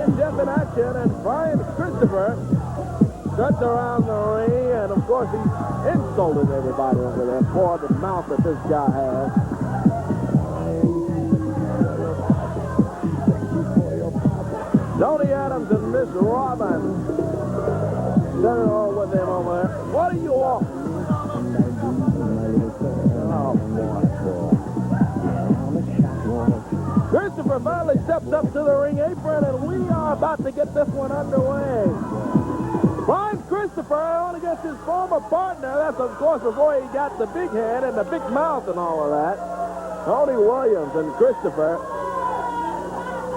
In Jeff in action, and Brian Christopher struts around the ring, and of course he's insulted everybody over there for the mouth that this guy has. Tony Adams and Miss Robin standing all with him over there. What do you want? Christopher finally steps up to the ring apron, and we are about to get this one underway. Brian Christopher against his former partner. That's, of course, before he got the big head and the big mouth and all of that. Tony Williams and Christopher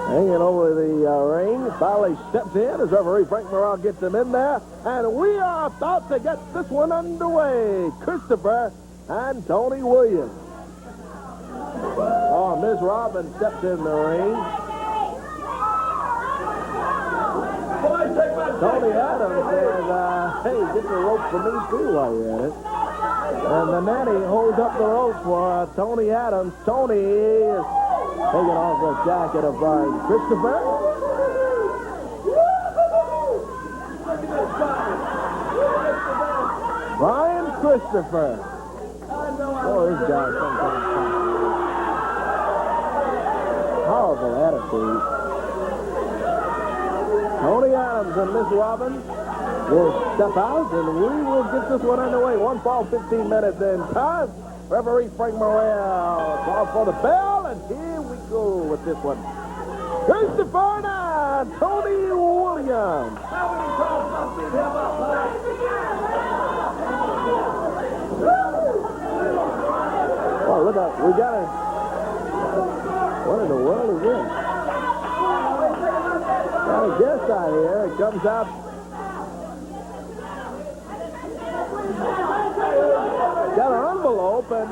hanging over the ring. Finally steps in as referee Frank Morrell gets him in there. And we are about to get this one underway. Christopher and Tony Williams. Oh, Ms. Robin steps in the ring. Tony Adams says, hey, get the rope for me too while you're at it. And the nanny holds up the rope for Tony Adams. Tony is taking off the jacket of Brian Christopher. Brian Christopher. Oh, this guy sometimes powerful attitude. Tony Adams and Miss Robin will step out, and we will get this one underway. 1 fall, 15 minutes in time. Referee Frank Morrell calls for the bell, and here we go with this one. Christopher and Tony Williams. Oh, look out. We got it. What in the world is this? Got a guest out here. It comes out. Got an envelope and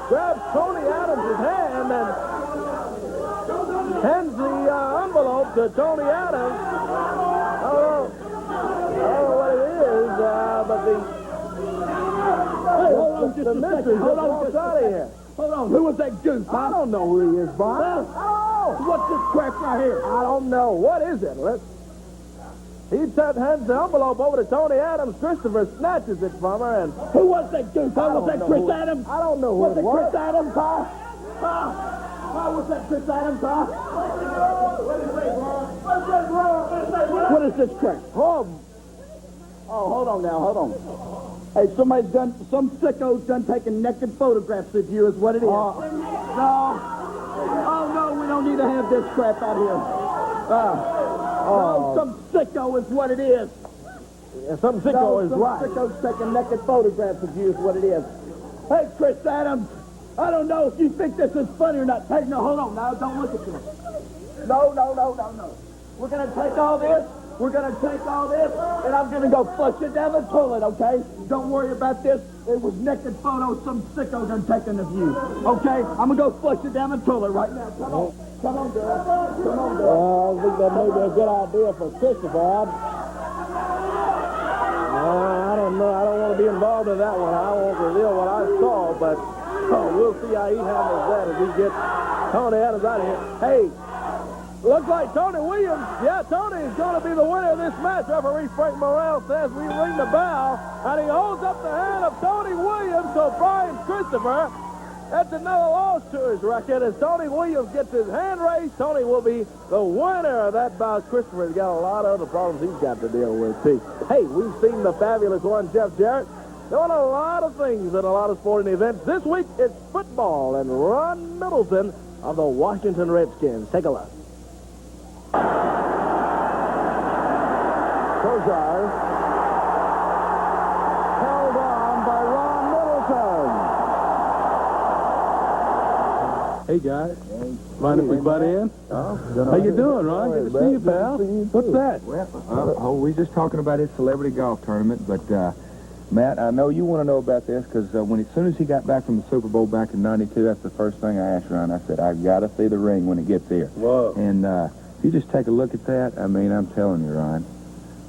grabs Tony Adams' hand and hands the envelope to Tony Adams. I don't know what it is, but the mystery just walks out of here. Hold on, who was that goof? I don't know who he is, Bob. What's this crap right here? I don't know. What is it? He hands the envelope over to Tony Adams. Christopher snatches it from her, and Who was that goose? Was that Chris Adams? I don't know who Was it it was. Chris Adams, was that Chris Adams, What is this crap? Oh, hold on now, hold on. Hey, some sicko's done taking naked photographs of you is what it is. No, we don't need to have this crap out here. Some sicko is what it is. Yeah, some sicko is right. Some sicko's taking naked photographs of you is what it is. Hey, Chris Adams, I don't know if you think this is funny or not. Hey, no, hold on now, don't look at me. No. We're going to take all this. We're going to take all this, and I'm going to go flush it down the toilet, okay? Don't worry about this. It was naked photos some sicko done taken of you, okay? I'm going to go flush it down the toilet right now. Come on, girl. Come on, girl. I think that may be a good idea for Christopher. I don't know. I don't want to be involved in that one. I won't reveal what I saw, but we'll see how he handles that as we get Tony Adams out of here. Hey. Looks like Tony Williams. Yeah, Tony is going to be the winner of this match. Referee Frank Morrell says we ring the bell, and he holds up the hand of Tony Williams. So Brian Christopher, that's another loss to his record. As Tony Williams gets his hand raised, Tony will be the winner of that bout. Christopher's got a lot of other problems he's got to deal with, too. Hey, we've seen the fabulous one, Jeff Jarrett, doing a lot of things in a lot of sporting events. This week, it's football, and Ron Middleton of the Washington Redskins. Take a look. Kozar held on by Ron Middleton. Hey, guys. Mind if we butt in? How you doing, Ron? Good to see you, pal. What's that? We're just talking about his celebrity golf tournament, but, Matt, I know you want to know about this because as soon as he got back from the Super Bowl back in '92, that's the first thing I asked Ron. I said, I've got to see the ring when it gets here. Whoa. And if you just take a look at that, I mean, I'm telling you, Ron,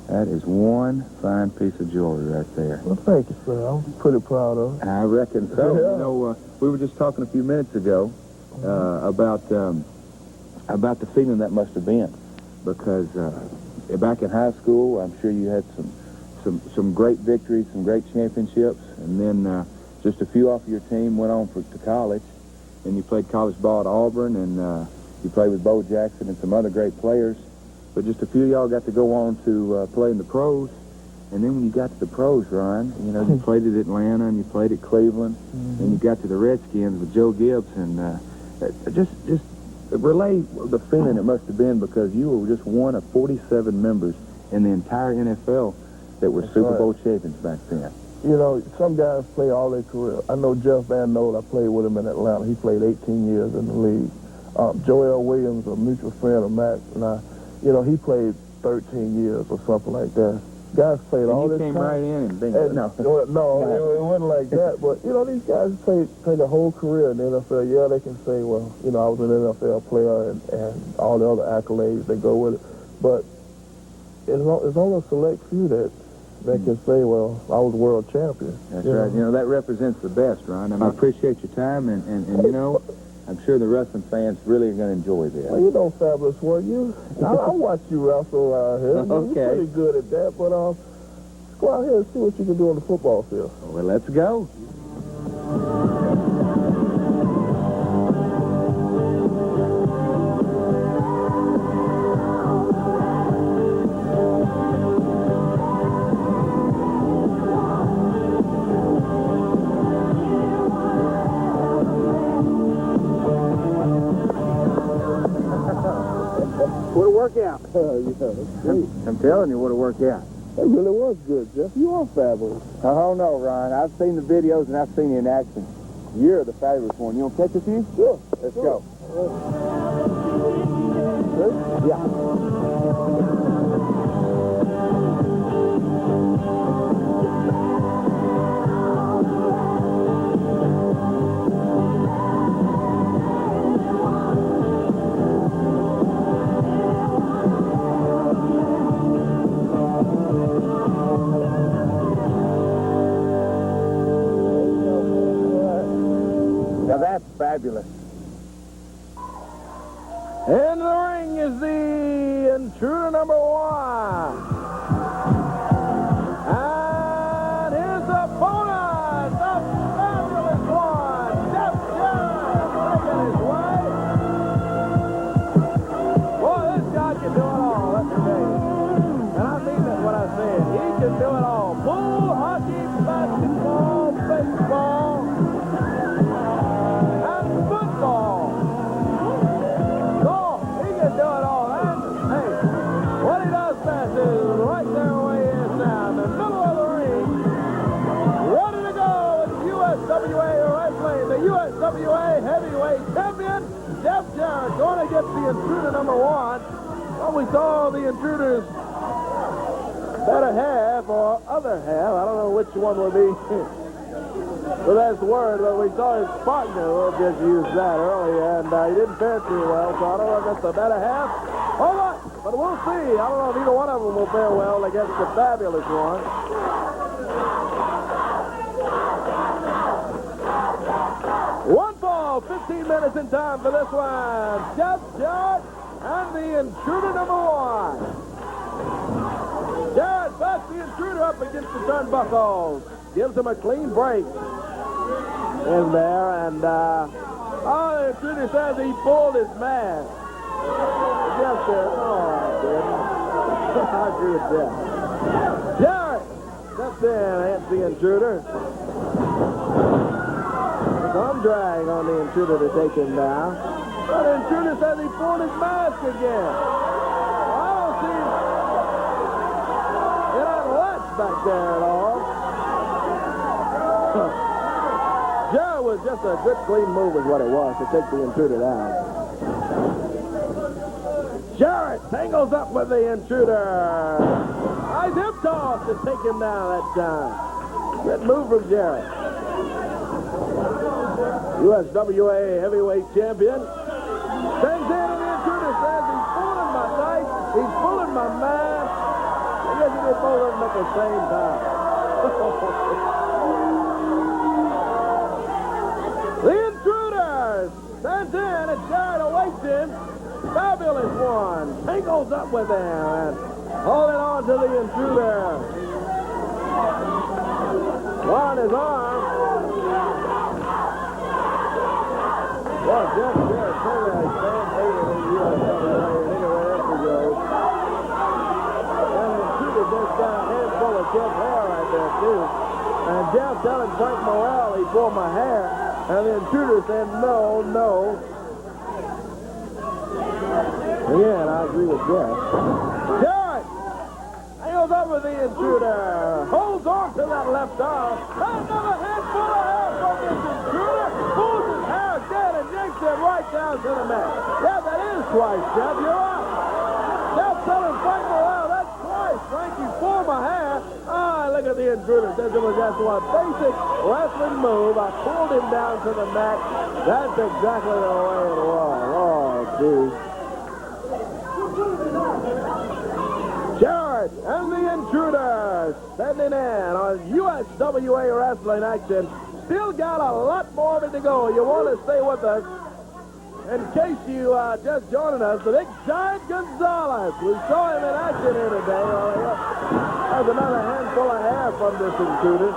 that is one fine piece of jewelry right there. Well, thank you, sir. I'm pretty proud of it. I reckon so. Yeah. You know, we were just talking a few minutes ago about the feeling that must have been because back in high school, I'm sure you had some great victories, some great championships, and then just a few off of your team went on to college, and you played college ball at Auburn, and you played with Bo Jackson and some other great players, but just a few of y'all got to go on to play in the pros, and then when you got to the pros, Ron, you know, you played at Atlanta, and you played at Cleveland, and you got to the Redskins with Joe Gibbs, and just relay the feeling it must have been because you were just one of 47 members in the entire NFL that were Super Bowl champions back then. You know, some guys play all their career. I know Jeff Van Note, I played with him in Atlanta. He played 18 years in the league. Joel Williams, a mutual friend of Max, and I, you know, he played 13 years or something like that. Guys played all this time. You came right in and bingo. No, it wasn't like that. But, you know, these guys played their whole career in the NFL. Yeah, they can say, well, you know, I was an NFL player and all the other accolades that go with it. But it's only a select few that can say, well, I was world champion. That's right. You know, that represents the best, Ron. And I appreciate your time. And you know, I'm sure the wrestling fans really are going to enjoy this. Well, you know, Fabulous One, I watch you wrestle around here. Okay. You're pretty good at that, but let's go out here and see what you can do on the football field. Well, let's go. What a workout. Yeah, that's great. I'm telling you, what a workout. It really was good, Jeff. You are fabulous. Oh, no, Ron. I've seen the videos and I've seen you in action. You're the fabulous one. You want to catch a few? Sure. Let's go. Yeah. Now that's fabulous. In the ring is the intruder number 1. USWA heavyweight champion, Jeff Jarrett, going to get the intruder number 1. Well, we saw the intruder's better half or other half. I don't know which one would be the best word, but we saw his partner, we'll just use that earlier, and he didn't fare too well, so I don't know if that's the better half or what, but we'll see. I don't know if either one of them will fare well against the fabulous one. 1 ball, 15 minutes in time for this one. Jeff Jarrett and the intruder number 1. Jarrett backs the intruder up against the turnbuckles. Gives him a clean break in there, and the intruder says he pulled his mask. Jeff said, no, I didn't. I agree with Jeff. Jarrett steps in, hits the intruder. Some drag on the intruder to take him down. But the intruder says he pulled his mask again. I don't see it on latch back there at all. Jarrett was just a good, clean move is what it was to take the intruder down. Jarrett tangles up with the intruder. Nice hip toss to take him down that time. Good move from Jarrett. USWA heavyweight champion. Stands in and the intruder says he's pulling my knife, he's pulling my mask. I guess he did both of them at the same time. The intruder stands in and Jarrett awaits him. Fabulous one. Tangles up with him and holding on to the intruder. On his arm. Well, Jeff Jarrett, certainly a fan favorite in the USWA anywhere else he goes. And the intruder just got a handful of Jeff's hair right there, too. And Jeff telling Frank Morrell he pulled my hair. And the intruder said, no, no. Again, I agree with Jeff. Jarrett angles up with the intruder. Holds on to that left arm. Another handful of hair from this intruder. Pulls his hair again and yanks it right down to the mat. Yeah, that is twice, Jeff. You're right. Jeff telling Frank Morrell, that's twice. Frank, you pulled my hair. Look at the intruder. Says it was just one basic wrestling move. I pulled him down to the mat. That's exactly the way it was. Oh, geez. Jarrett and the intruder standing in on USWA wrestling action. Still got a lot more of it to go. You want to stay with us. In case you just joining us, the big giant Gonzalez. We saw him in action here today earlier. There's another handful of hair from this intruder.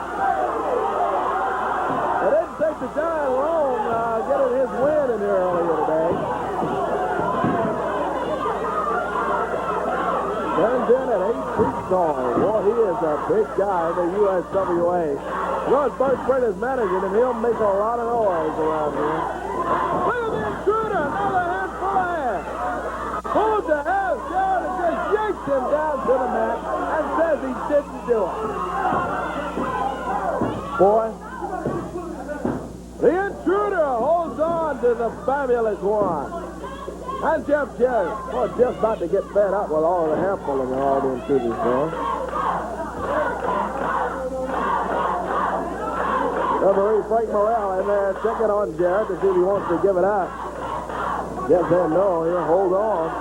It didn't take the giant long getting his win in here earlier today. Turns in at 8 feet tall. Boy, he is a big guy in the USWA. George Bert is managing him. He'll make a lot of noise around here. Look at the intruder. Another handful of hair. Pulls the hair of Jarrett and just yanks him down to the mat and says he didn't do it. Boy, the intruder holds on to the fabulous one. And Jeff Jarrett. Boy, Jeff's about to get fed up with all the hair pulling and all the intruders doing. Referee Frank Morrell in there checking on Jarrett to see if he wants to give it out. Jeff said no, he'll hold on.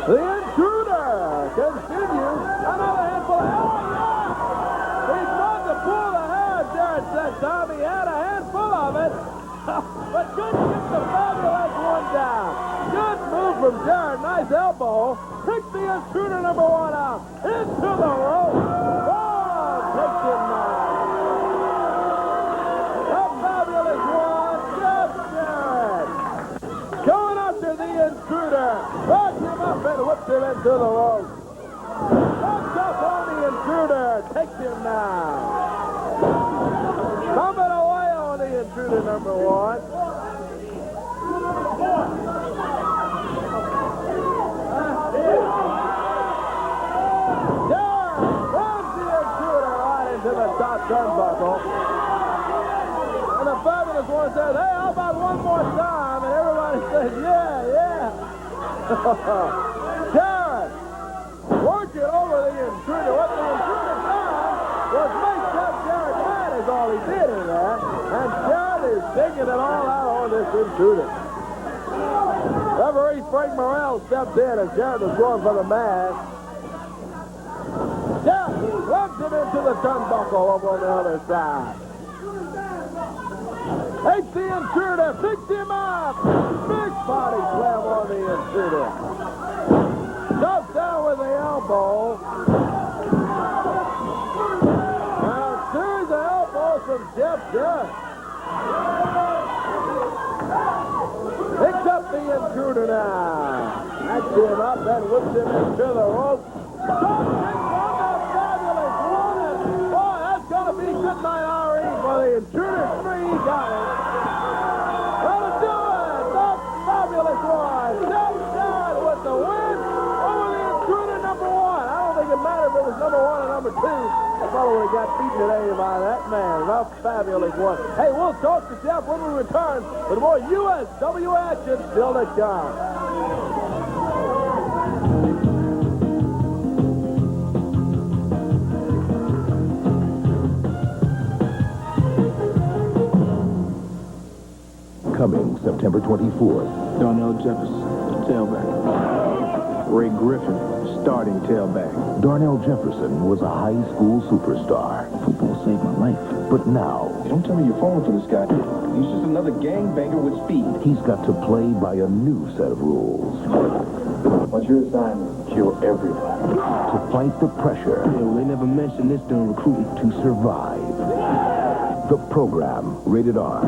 The intruder continues. Another handful of hair. He's going to pull the hair, Jarrett said, Tom. He had a handful of it. But couldn't get the fabulous one down. Good move from Jarrett. Nice elbow. Pick the intruder number 1 out. Into the rope. Oh, takes him now. The fabulous one, Jeff Jarrett. Going after the intruder. Brought him up and whipped him into the rope. Comes up on the intruder. Takes him now. Coming away on the intruder number 1. To the top turnbuckle. And the fabulous Gonzalez once said, hey, how about one more time? And everybody said, yeah. Jarrett working over the intruder. What the intruder done was make Jeff Jarrett mad is all he did in that. And Jarrett is taking it all out on this intruder. Referee Frank Morrell stepped in as Jarrett was going for the mask. Jeff runs him into the turnbuckle over on the other side. Takes the intruder, picks him up. Big body slam on the intruder. Jumps down with the elbow. Now, a series of elbows from Jeff Jarrett. Picks up the intruder now. Backs him up and whips him into the rope. Fabulous one. Boy, that's going to be good night RE for the intruder. Three, he got it. Gonna do it. The fabulous one. Jeff Jarrett with the win over the intruder number one. I don't think it mattered if it was number one or number two. I probably would have got beaten today by that man. The fabulous one. Hey, we'll talk to Jeff when we return with more USWA action still to come. Coming September 24th. Darnell Jefferson, tailback. Ray Griffin, starting tailback. Darnell Jefferson was a high school superstar. Football saved my life. But now, Don't tell me you're falling for this guy. He's just another gangbanger with speed. he's got to play by a new set of rules. What's your assignment? Kill everybody. To fight the pressure. They never mentioned this during recruiting. To survive. The program, rated R.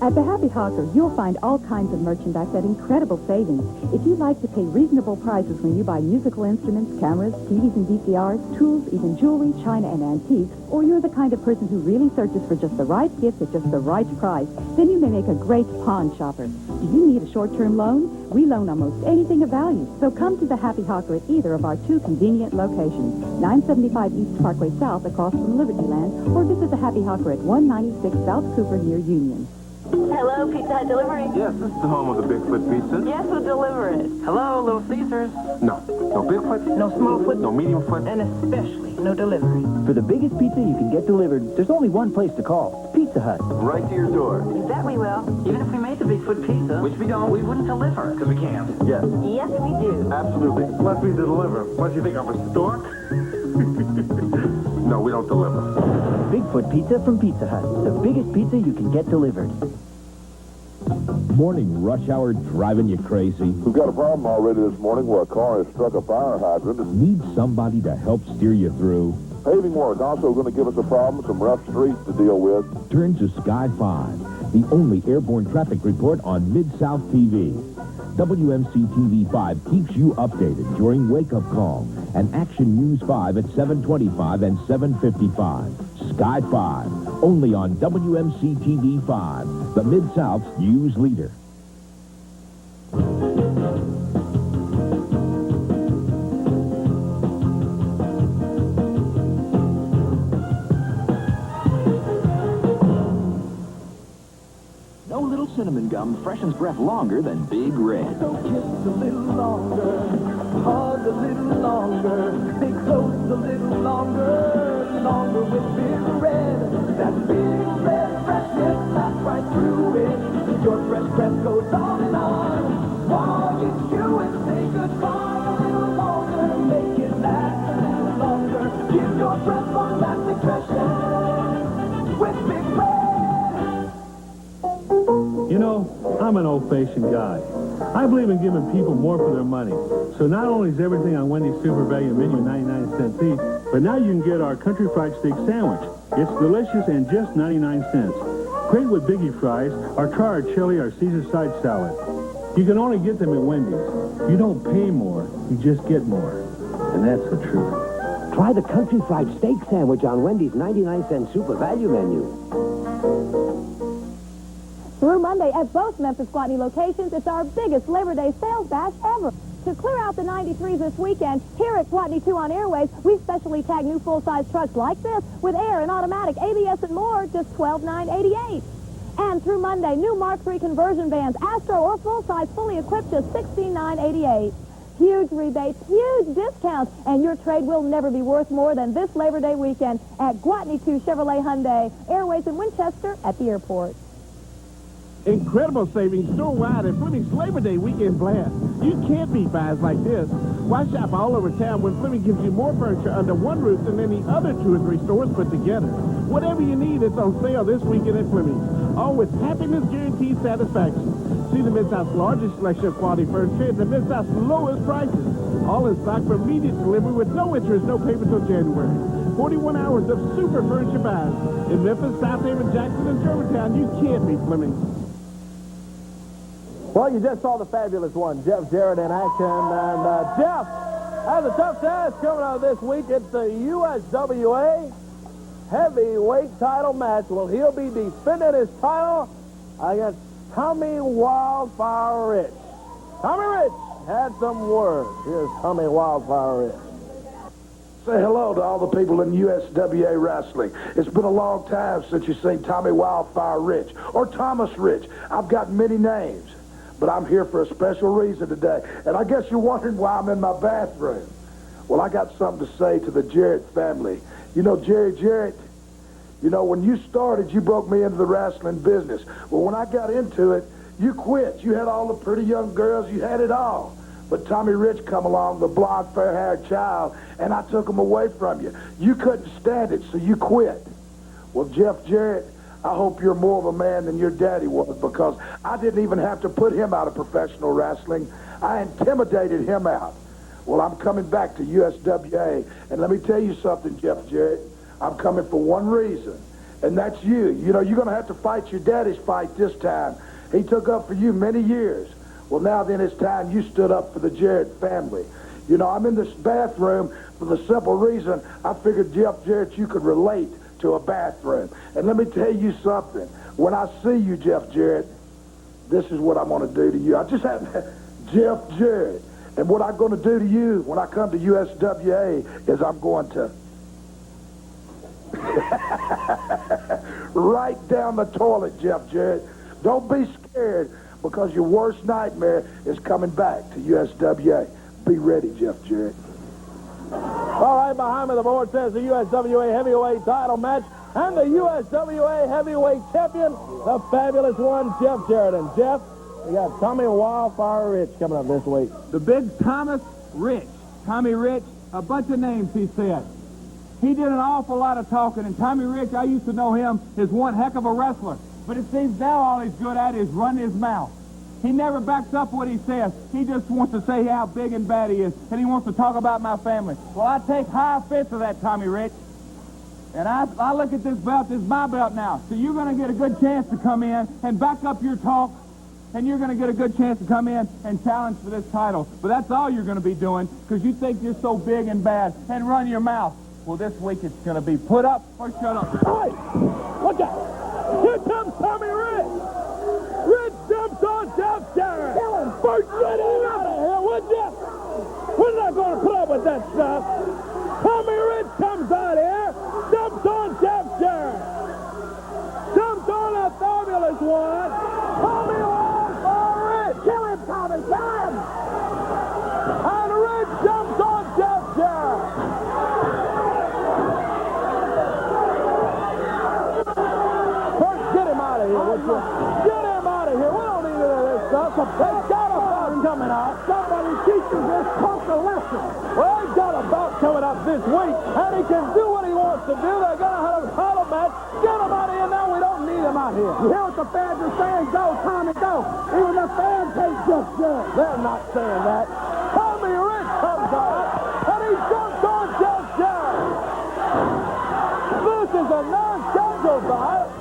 At the Happy Hawker, you'll find all kinds of merchandise at incredible savings. If you like to pay reasonable prices when you buy musical instruments, cameras, TVs and VCRs, tools, even jewelry, china, and antiques, or you're the kind of person who really searches for just the right gift at just the right price, then you may make a great pawn shopper. Do you need a short-term loan? We loan almost anything of value. So come to the Happy Hawker at either of our two convenient locations, 975 East Parkway South across from Liberty Land, or visit the Happy Hawker at 196 South Cooper near Union. Hello, Pizza Hut Delivery? Yes, this is the home of the Bigfoot Pizza. Yes, we'll deliver it. Hello, Little Caesars. No Bigfoot. No small foot. No medium foot. And especially no delivery. For the biggest pizza you can get delivered, there's only one place to call. Pizza Hut. Right to your door. You bet we will. Even if we made the Bigfoot pizza, which we don't, we wouldn't deliver, because we can't. Yes. Yes, we do. Absolutely. Let me deliver. What do you think, I'm a stork? No, we don't deliver. Bigfoot Pizza from Pizza Hut. The biggest pizza you can get delivered. Morning rush hour driving you crazy? We've got a problem already this morning where a car has struck a fire hydrant. Need somebody to help steer you through? Paving work also going to give us a problem, some rough streets to deal with. Turn to Sky 5, the only airborne traffic report on Mid-South TV. WMC TV 5 keeps you updated during wake-up call and Action News 5 at 7:25 and 7:55. Sky 5, only on WMC TV 5, the Mid-South's news leader. No little cinnamon gum freshens breath longer than Big Red. So kiss a little longer, hug a little longer, stay close a little longer, longer with Big Red. That Big Red freshness lasts right through it. Your fresh breath goes on and on. While you chew and say goodbye a little longer, make it last a little longer. Give your breath one last expression with Big Red. You know, I'm an old-fashioned guy. I believe in giving people more for their money. So not only is everything on Wendy's Super Value Menu 99 cents each, but now you can get our country fried steak sandwich. It's delicious and just 99 cents. Great with biggie fries, our char chili, or Caesar side salad. You can only get them at Wendy's. You don't pay more, you just get more. And that's the truth. Try the country fried steak sandwich on Wendy's 99-cent Super Value Menu. Through Monday at both Memphis Gwatney locations, it's our biggest Labor Day sales bash ever. To clear out the 93s this weekend, here at Gwatney 2 on Airways, we specially tag new full-size trucks like this with air and automatic, ABS, and more, just $12,988. And through Monday, new Mark III conversion vans, Astro or full-size, fully equipped, just $69.88. Huge rebates, huge discounts, and your trade will never be worth more than this Labor Day weekend at Gwatney 2 Chevrolet Hyundai, Airways in Winchester at the airport. Incredible savings store-wide at Fleming's Labor Day weekend blast. You can't beat buys like this. Why shop all over town when Fleming gives you more furniture under one roof than any other 2 or 3 stores put together? Whatever you need is on sale this weekend at Fleming's. All with happiness guaranteed satisfaction. See the Mid-South's largest selection of quality furniture at the Mid-South's lowest prices. All in stock for immediate delivery with no interest, no payment until January. 41 hours of super furniture buys. In Memphis, South Haven, Jackson, and Germantown, you can't beat Fleming's. Well, you just saw the fabulous one, Jeff Jarrett in action. And Jeff has a tough task coming out this week. It's the USWA heavyweight title match. Well, he'll be defending his title against Tommy Wildfire Rich. Tommy Rich had some words. Here's Tommy Wildfire Rich. Say hello to all the people in USWA wrestling. It's been a long time since you've seen Tommy Wildfire Rich or Thomas Rich. I've got many names, but I'm here for a special reason today. And I guess you're wondering why I'm in my bathroom. Well, I got something to say to the Jarrett family. You know, Jarrett, you know, when you started, you broke me into the wrestling business. Well, when I got into it, you quit. You had all the pretty young girls. You had it all. But Tommy Rich come along, the blonde, fair-haired child, and I took him away from you. You couldn't stand it, so you quit. Well, Jeff Jarrett, I hope you're more of a man than your daddy was, because I didn't even have to put him out of professional wrestling. I intimidated him out. Well, I'm coming back to USWA, and let me tell you something, Jeff Jarrett. I'm coming for one reason, and that's you. You know, you're going to have to fight your daddy's fight this time. He took up for you many years. Well, now then it's time you stood up for the Jarrett family. You know, I'm in this bathroom for the simple reason I figured, Jeff Jarrett, you could relate to a bathroom. And let me tell you something. When I see you, Jeff Jarrett, this is what I'm going to do to you. I just have Jeff Jarrett. And what I'm going to do to you when I come to USWA is I'm going to right down the toilet, Jeff Jarrett. Don't be scared, because your worst nightmare is coming back to USWA. Be ready, Jeff Jarrett. All right, behind me, the board says the USWA heavyweight title match and the USWA heavyweight champion, the fabulous one, Jeff Jarrett. And Jeff, we got Tommy Wildfire Rich coming up this week. The big Thomas Rich. Tommy Rich, a bunch of names he said. He did an awful lot of talking, and Tommy Rich, I used to know him as one heck of a wrestler. But it seems now all he's good at is running his mouth. He never backs up what he says. He just wants to say how big and bad he is, and he wants to talk about my family. Well, I take high offense to that, Tommy Rich. And I look at this belt, this is my belt now. So you're going to get a good chance to come in and back up your talk, and you're going to get a good chance to come in and challenge for this title. But that's all you're going to be doing, because you think you're so big and bad, and run your mouth. Well, this week it's going to be put up or shut up. Hey, look out. Here comes Tommy Rich. Rich jumps on Jeff Jarrett. Kill him. Bert, get him out of here, would you? We're not going to put up with that stuff. Tommy Rich comes out here, jumps on Jeff Jarrett. Jumps on a fabulous one. Tommy Wildfire Rich. Kill him, Tommy. Kill him. And Rich jumps on Jeff Jarrett. Get him out of here. We don't need any of this stuff. They got a bout coming out. Somebody teaches this punk a lesson. Well, they got a bout coming up this week, and he can do what he wants to do. They're going to have a title match. Get him out of here now. We don't need him out here. You hear what the fans are saying? Go, Tommy, go. Even the fans hate Jeff Jarrett. They're not saying that. Tommy Rich comes out, and he jumps on Jeff Jarrett. This is a non-scheduled bout.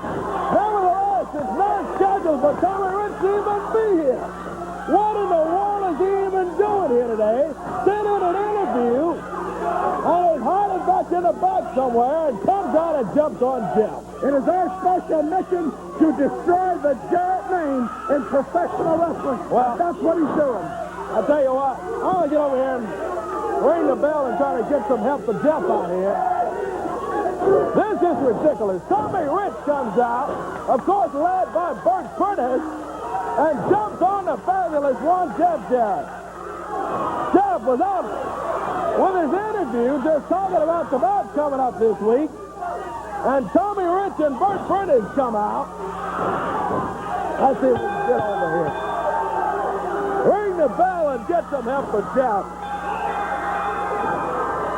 It's non-scheduled for Tommy Rich to even be here. What in the world is he even doing here today? Sent in an interview, and is hiding back in the back somewhere, and comes out and jumps on Jeff. It is our special mission to destroy the Jarrett name in professional wrestling. Well, that's what he's doing. I'll tell you what, I'm going to get over here and ring the bell and try to get some help for Jeff out here. This is ridiculous. Tommy Rich comes out, of course led by Bert Prentice, and jumps on the fabulous one, Jeff Jarrett. Jeff was out with his interview just talking about the bout coming up this week. And Tommy Rich and Bert Prentice come out. Let's see if we can get over here. Ring the bell and get some help for Jeff.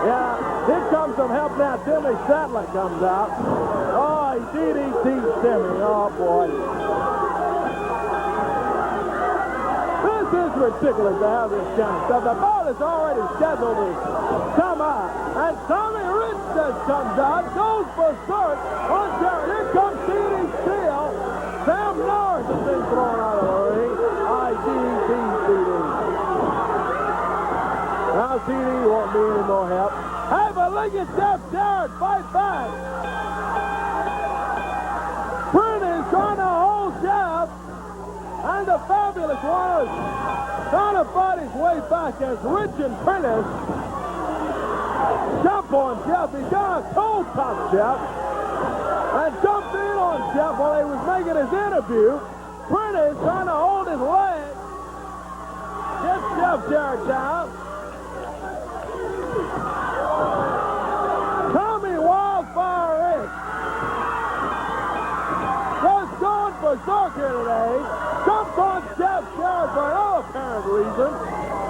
Yeah, here comes some help now. Timmy Sattler comes out. Oh, he DDT's Timmy. Oh, boy. This is ridiculous to have this kind of stuff. The bout is already scheduled to come out. And Tommy Rich just comes out, goes berserk on Jarrett. Here comes C.D. Steele. Sam Norris has been thrown out of the ring. I.D.D. C.D. Now C.D. won't need any more help. Hey, but look at Jeff Jarrett fight back. Prentice trying to hold Jeff. And the fabulous one is trying to fight his way back as Rich and Prentice jump on Jeff. He got a cold top Jeff and jumped in on Jeff while he was making his interview. Prentice trying to hold his leg. Gets Jeff Jarrett down. Tommy Wildfire Rich just going berserk here today. Jumps on Jeff Jarrett for no apparent reason.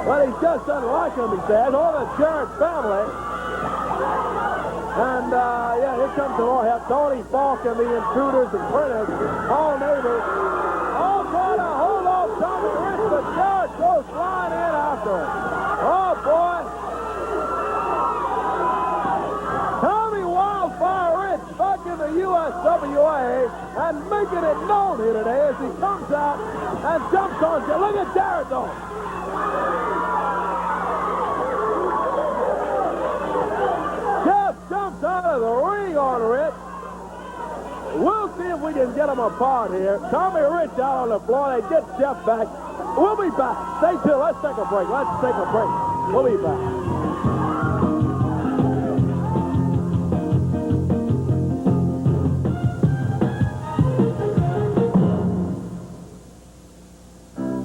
But he just doesn't like him, he says. All the Jarrett family. And, yeah, here comes the more help. Tony Falk and the Intruders and Prentice, all neighbors, all trying to hold off Tommy Rich, but Jarrett goes flying in after him. Oh, boy. Tommy Wildfire Rich back in the USWA and making it known here today as he comes out and jumps on Jarrett. Look at Jarrett, though. Out of the ring on Rich. We'll see if we can get them apart here. Tommy Rich out on the floor. They get Jeff back. We'll be back. Stay tuned. Let's take a break. We'll be back.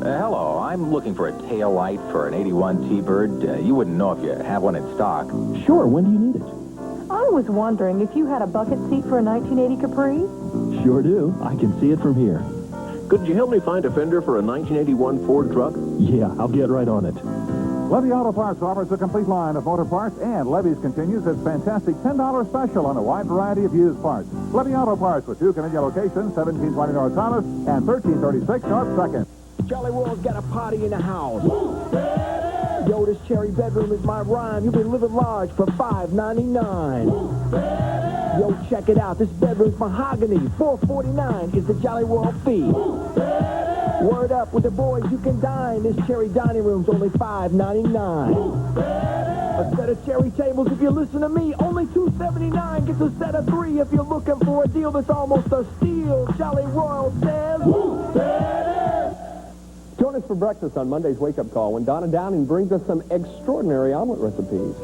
Hello, I'm looking for a tail light for an 81 T-Bird. You wouldn't know if you have one in stock. Sure, when do you need it? I was wondering if you had a bucket seat for a 1980 Capri? Sure do. I can see it from here. Could you help me find a fender for a 1981 Ford truck? Yeah, I'll get right on it. Levy Auto Parts offers a complete line of motor parts, and Levy's continues its fantastic $10 special on a wide variety of used parts. Levy Auto Parts with two convenient locations, 1720 North Thomas and 1336 North 2nd. Charlie World's got a party in the house. Yo, this cherry bedroom is my rhyme. You've been living large for $5.99. Yo, check it out. This bedroom's mahogany. $4.49 is the Jolly World fee. Word up with the boys, you can dine. This cherry dining room's only $5.99. A set of cherry tables, if you listen to me, only $2.79 gets a set of 3 if you're looking for a deal that's almost a steal. Jolly Royal says, Join us for breakfast on Monday's Wake Up Call when Donna Downing brings us some extraordinary omelet recipes.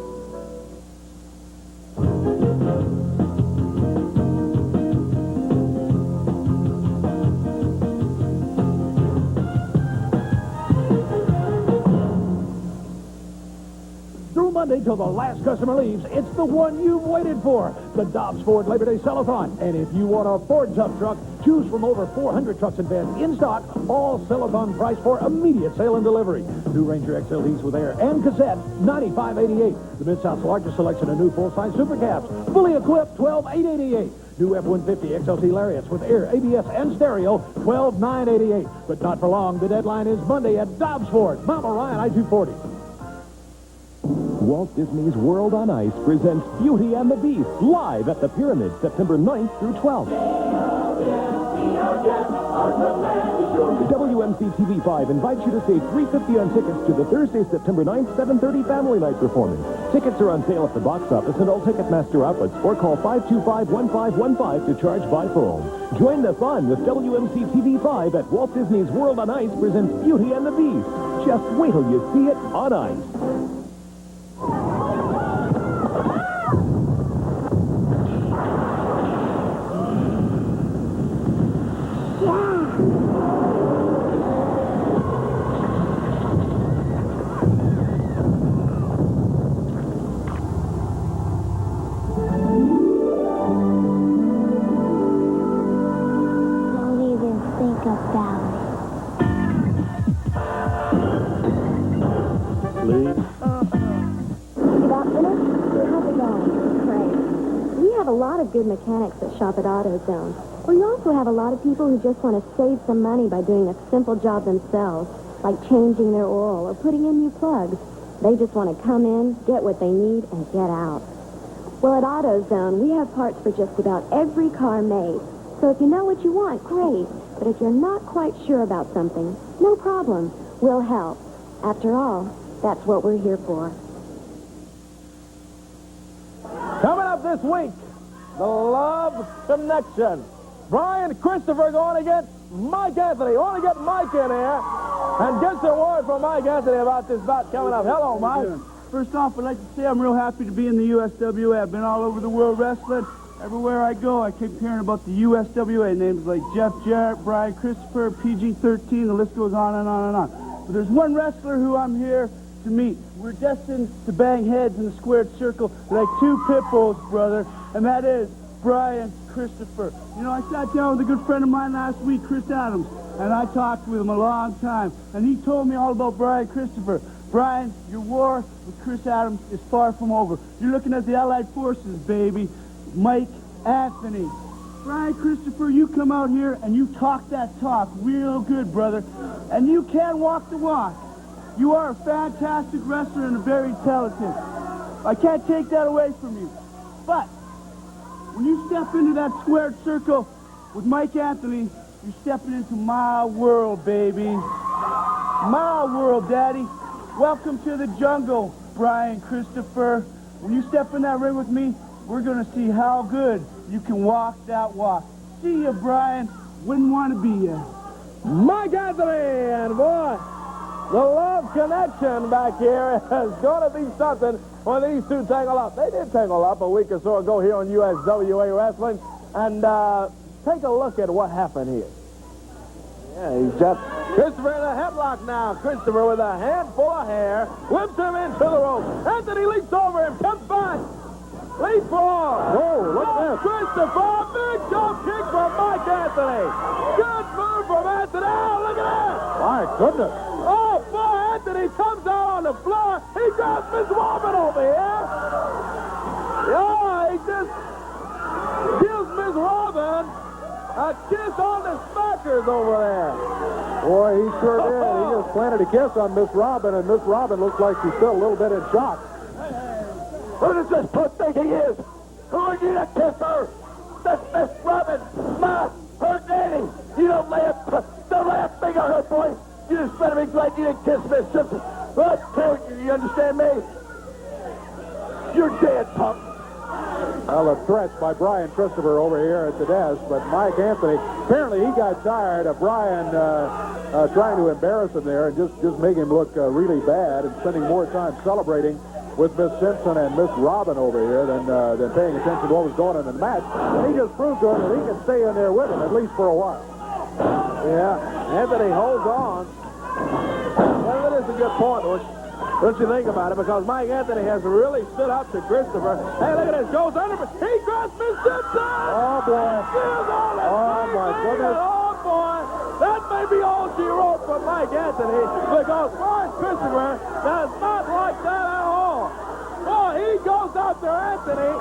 Through Monday till the last customer leaves, it's the one you've waited for, the Dobbs Ford Labor Day Sell-A-Thon. And if you want a Ford tough truck, choose from over 400 trucks and vans in stock, all sell-a-thon price for immediate sale and delivery. New Ranger XLDs with air and cassette, $95.88. The Mid-South's largest selection of new full-size super cabs, fully equipped, $12,888. New F-150 XLT Lariats with air, ABS, and stereo, $12,988. But not for long. The deadline is Monday at Dobbs Ford, Mount Orion, I-240. Walt Disney's World on Ice presents Beauty and the Beast live at the Pyramid, September 9th through 12th. WMC-TV5 invites you to save $3.50 on tickets to the Thursday, September 9th, 7:30 Family Night performance. Tickets are on sale at the box office and all Ticketmaster outlets, or call 525-1515 to charge by phone. Join the fun with WMC-TV5 at Walt Disney's World on Ice presents Beauty and the Beast. Just wait till you see it on ice. reality. Please? You about finished? How's it going? Great. We have a lot of good mechanics that shop at AutoZone. We also have a lot of people who just want to save some money by doing a simple job themselves, like changing their oil or putting in new plugs. They just want to come in, get what they need, and get out. Well, at AutoZone, we have parts for just about every car made. So if you know what you want, great. But if you're not quite sure about something, no problem. We'll help. After all, that's what we're here for. Coming up this week, the Love Connection. Brian Christopher going against Mike Anthony. Want to get Mike in here and get some word from Mike Anthony about this bout coming up. Hello, Mike. First off, I'd like to say I'm real happy to be in the USWA. I've been all over the world wrestling. Everywhere I go, I keep hearing about the USWA. Names like Jeff Jarrett, Brian Christopher, PG-13, the list goes on and on and on. But there's one wrestler who I'm here to meet. We're destined to bang heads in a squared circle like two pit bulls, brother, and that is Brian Christopher. You know, I sat down with a good friend of mine last week, Chris Adams, and I talked with him a long time, and he told me all about Brian Christopher. Brian, your war with Chris Adams is far from over. You're looking at the Allied Forces, baby. Mike Anthony. Brian Christopher, you come out here and you talk that talk real good, brother. And you can walk the walk. You are a fantastic wrestler and a very talented. I can't take that away from you. But when you step into that squared circle with Mike Anthony, you're stepping into my world, baby. My world, Daddy. Welcome to the jungle, Brian Christopher. When you step in that ring with me, we're going to see how good you can walk that walk. See ya, Brian. Wouldn't want to be ya. Mike Anthony, and boy, the Love Connection back here is going to be something when these two tangle up. They did tangle up a week or so ago here on USWA Wrestling, and take a look at what happened here. Yeah, he's just Christopher in a headlock now. Christopher with a handful of hair whips him into the rope. Anthony leaps over him, comes back. Leapfrog. Whoa, look at this. Christopher, big jump kick from Mike Anthony. Good move from Anthony. Oh, look at that. My goodness. Oh, boy, Anthony comes out on the floor. He grabs Miss Robin over here. Yeah, he just gives Miss Robin a kiss on the smackers over there. Boy, he sure did. He just planted a kiss on Miss Robin, and Miss Robin looks like she's still a little bit in shock. Who does this put think he is? Who are you to kiss her? That's Miss Robin, her nanny. You don't lay a finger on her, boy. You just better be glad you didn't kiss Miss Simpson. I told you, you understand me? You're dead, punk. Well, a threat by Brian Christopher over here at the desk, but Mike Anthony, apparently he got tired of Brian trying to embarrass him there and just make him look really bad and spending more time celebrating with Miss Simpson and Miss Robin over here than paying attention to what was going on in the match. And he just proved to him that he can stay in there with him, at least for a while. Yeah, Anthony holds on. Well, that is a good point, don't you think about it? Because Mike Anthony has really stood up to Christopher. Hey, look at this. Goes under, but he grabs Miss Simpson. Oh, boy. Oh, my goodness. Oh, boy. That may be all she wrote for Mike Anthony because Brian Christopher does not like that at all. Boy, he goes after Anthony,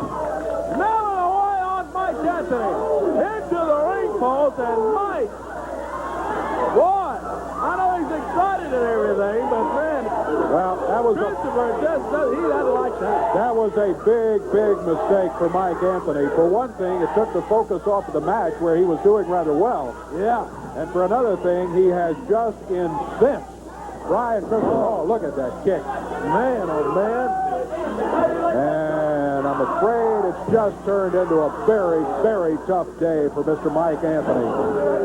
nailing away on Mike Anthony. Into the ring post, and Mike, boy, I know he's excited and everything, but man, well, that was Christopher he doesn't like that. That was a big mistake for Mike Anthony. For one thing, it took the focus off of the match where he was doing rather well. Yeah. And for another thing, he has just incensed Brian Christopher. Oh, look at that kick. Man, oh, man. And I'm afraid it's just turned into a very tough day for Mr. Mike Anthony.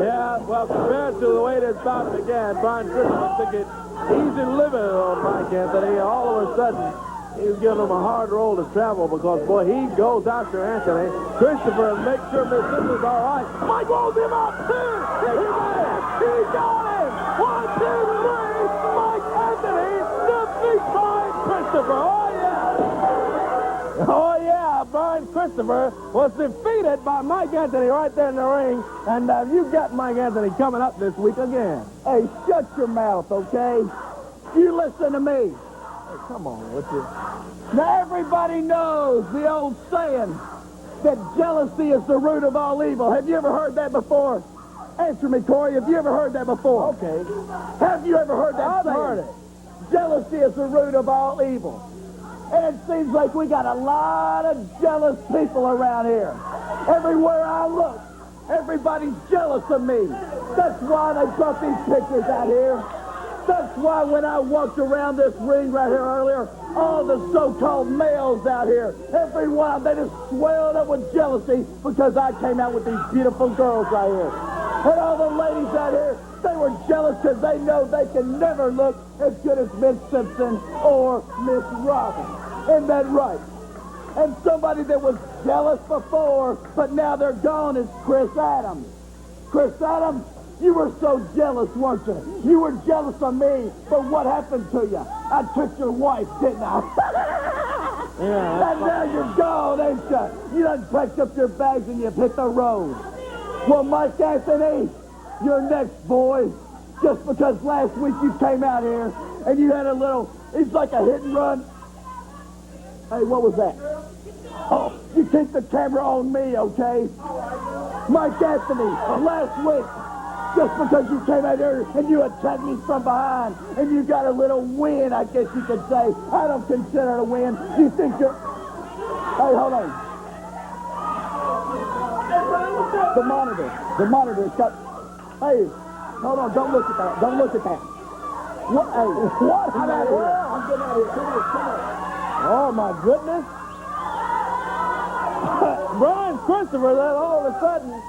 Yeah, well, compared to the way this bout began, Brian Christopher took it easy living on Mike Anthony. All of a sudden, he's giving him a hard road to travel because, boy, he goes after Anthony. Christopher makes sure Miss Simpson's all right. Mike rolls him up, two. He got him. 1, 2, 3. Mike Anthony defeats Brian Christopher. Oh, yeah. Oh, yeah. Brian Christopher Christopher was defeated by Mike Anthony right there in the ring. And you've got Mike Anthony coming up this week again. Hey, shut your mouth, okay? You listen to me. Hey, come on, what's it? Now, everybody knows the old saying that jealousy is the root of all evil. Have you ever heard that before? Answer me, Corey. Have you ever heard that before? Okay. Have you ever heard that I've saying? heard it. Jealousy is the root of all evil. And it seems like we got a lot of jealous people around here. Everywhere I look, everybody's jealous of me. That's why they brought these pictures out here. That's why when I walked around this ring right here earlier, all the so-called males out here, every one of them, they just swelled up with jealousy because I came out with these beautiful girls right here. And all the ladies out here, they were jealous because they know they can never look as good as Miss Simpson or Miss Robin. Isn't that right? And somebody that was jealous before, but now they're gone, is Chris Adams. Chris Adams, you were so jealous, weren't you? You were jealous of me, but what happened to you? I took your wife, didn't I? Yeah, and now you're gone, ain't you? You done packed up your bags and you've hit the road. Well, Mike Anthony, you're next, boy. Just because last week you came out here and you had a little, it's like a hit and run. Hey, what was that? Oh, you keep the camera on me, okay? Mike Anthony, last week, just because you came out here and you attacked me from behind and you got a little win, I guess you could say. I don't consider it a win. You think you're... Hey, hold on. The monitor's got... Hey, hold on, don't look at that. Don't look at that. What? Hey, what? I'm out of here. I'm getting out of here. Come on. Oh, my goodness. Brian Christopher, then all of a sudden,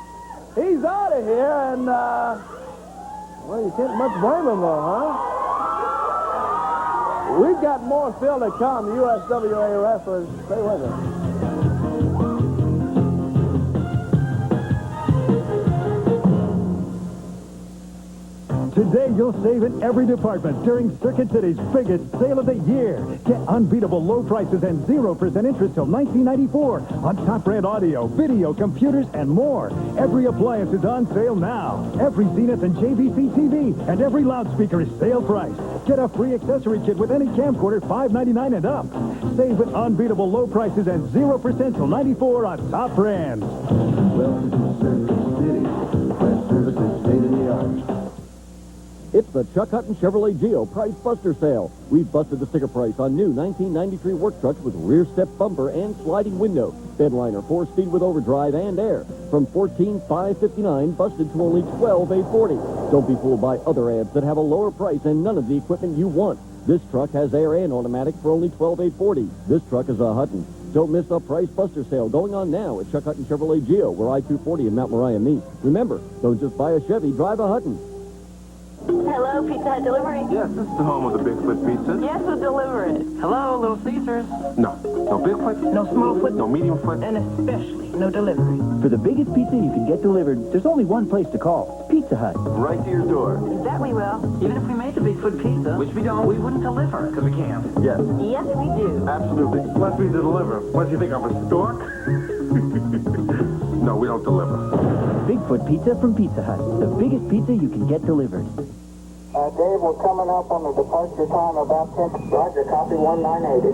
he's out of here, and, well, you can't much blame him, though, huh? We've got more still to come. USWA wrestlers, stay with us. Today, you'll save in every department during Circuit City's biggest sale of the year. Get unbeatable low prices and 0% interest till 1994 on top brand audio, video, computers, and more. Every appliance is on sale now. Every Zenith and JVC TV and every loudspeaker is sale price. Get a free accessory kit with any camcorder, $5.99 and up. Save with unbeatable low prices and 0% till 94 on top brands. Welcome to Circuit City. Best service is state-of-the-art. It's the Chuck Hutton Chevrolet Geo Price Buster Sale. We've busted the sticker price on new 1993 work trucks with rear step bumper and sliding window. Bedliner 4-speed with overdrive and air. From $14,559 busted to only $12,840. Don't be fooled by other ads that have a lower price and none of the equipment you want. This truck has air and automatic for only $12,840. This truck is a Hutton. Don't miss the Price Buster Sale going on now at Chuck Hutton Chevrolet Geo, where I-240 and Mount Moriah meet. Remember, don't just buy a Chevy, drive a Hutton. Hello, Pizza Hut Delivery? Yes, this is the home of the Bigfoot Pizza. Yes, we'll deliver it. Hello, Little Caesars? No. No Bigfoot? No Smallfoot? No Medium Foot? And especially no delivery. For the biggest pizza you can get delivered, there's only one place to call. Pizza Hut. Right to your door. That we will. Even if we made the Bigfoot pizza, which we don't, we wouldn't deliver. Because we can't. Yes. Yes, we do. Absolutely. Let me deliver. What do you think, I'm a stork? No, we don't deliver. Bigfoot Pizza from Pizza Hut. The biggest pizza you can get delivered. Dave, we're coming up on the departure time about 10. Roger, copy 1980.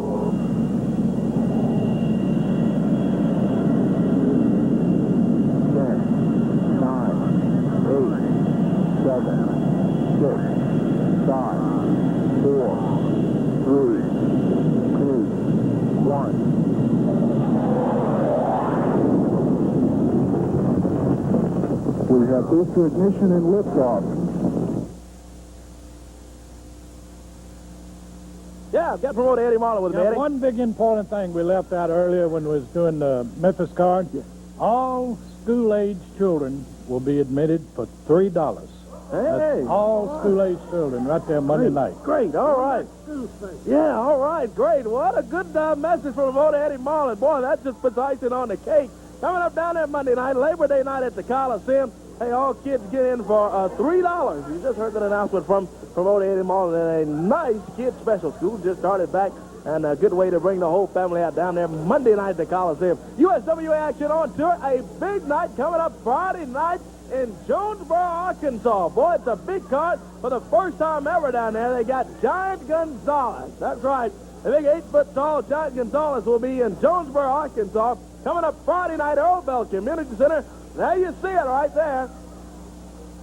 10, 9, 8, 7, 5, 4, 3, 2, 1. We have booster ignition and liftoff. Yeah, get promoted Eddie Marlin with me, Eddie. One big important thing we left out earlier when we was doing the Memphis card. Yeah. All school-age children will be admitted for $3. Hey. That's all school-age children right there Monday night. Great, all right. Yeah, all right, great. What a good message from promoter Eddie Marlin. Boy, that just puts icing on the cake. Coming up down there Monday night, Labor Day night at the Coliseum. Hey, all kids get in for $3. You just heard that announcement from promoter Eddie Marlin at a nice kid special school. Just started back and a good way to bring the whole family out down there Monday night at the Coliseum. USWA action on tour. A big night coming up Friday night in Jonesboro, Arkansas. Boy, it's a big card for the first time ever down there. They got Giant Gonzalez. That's right. The big 8-foot-tall Giant Gonzalez will be in Jonesboro, Arkansas, coming up Friday night, Earl Bell Community Center. There you see it right there.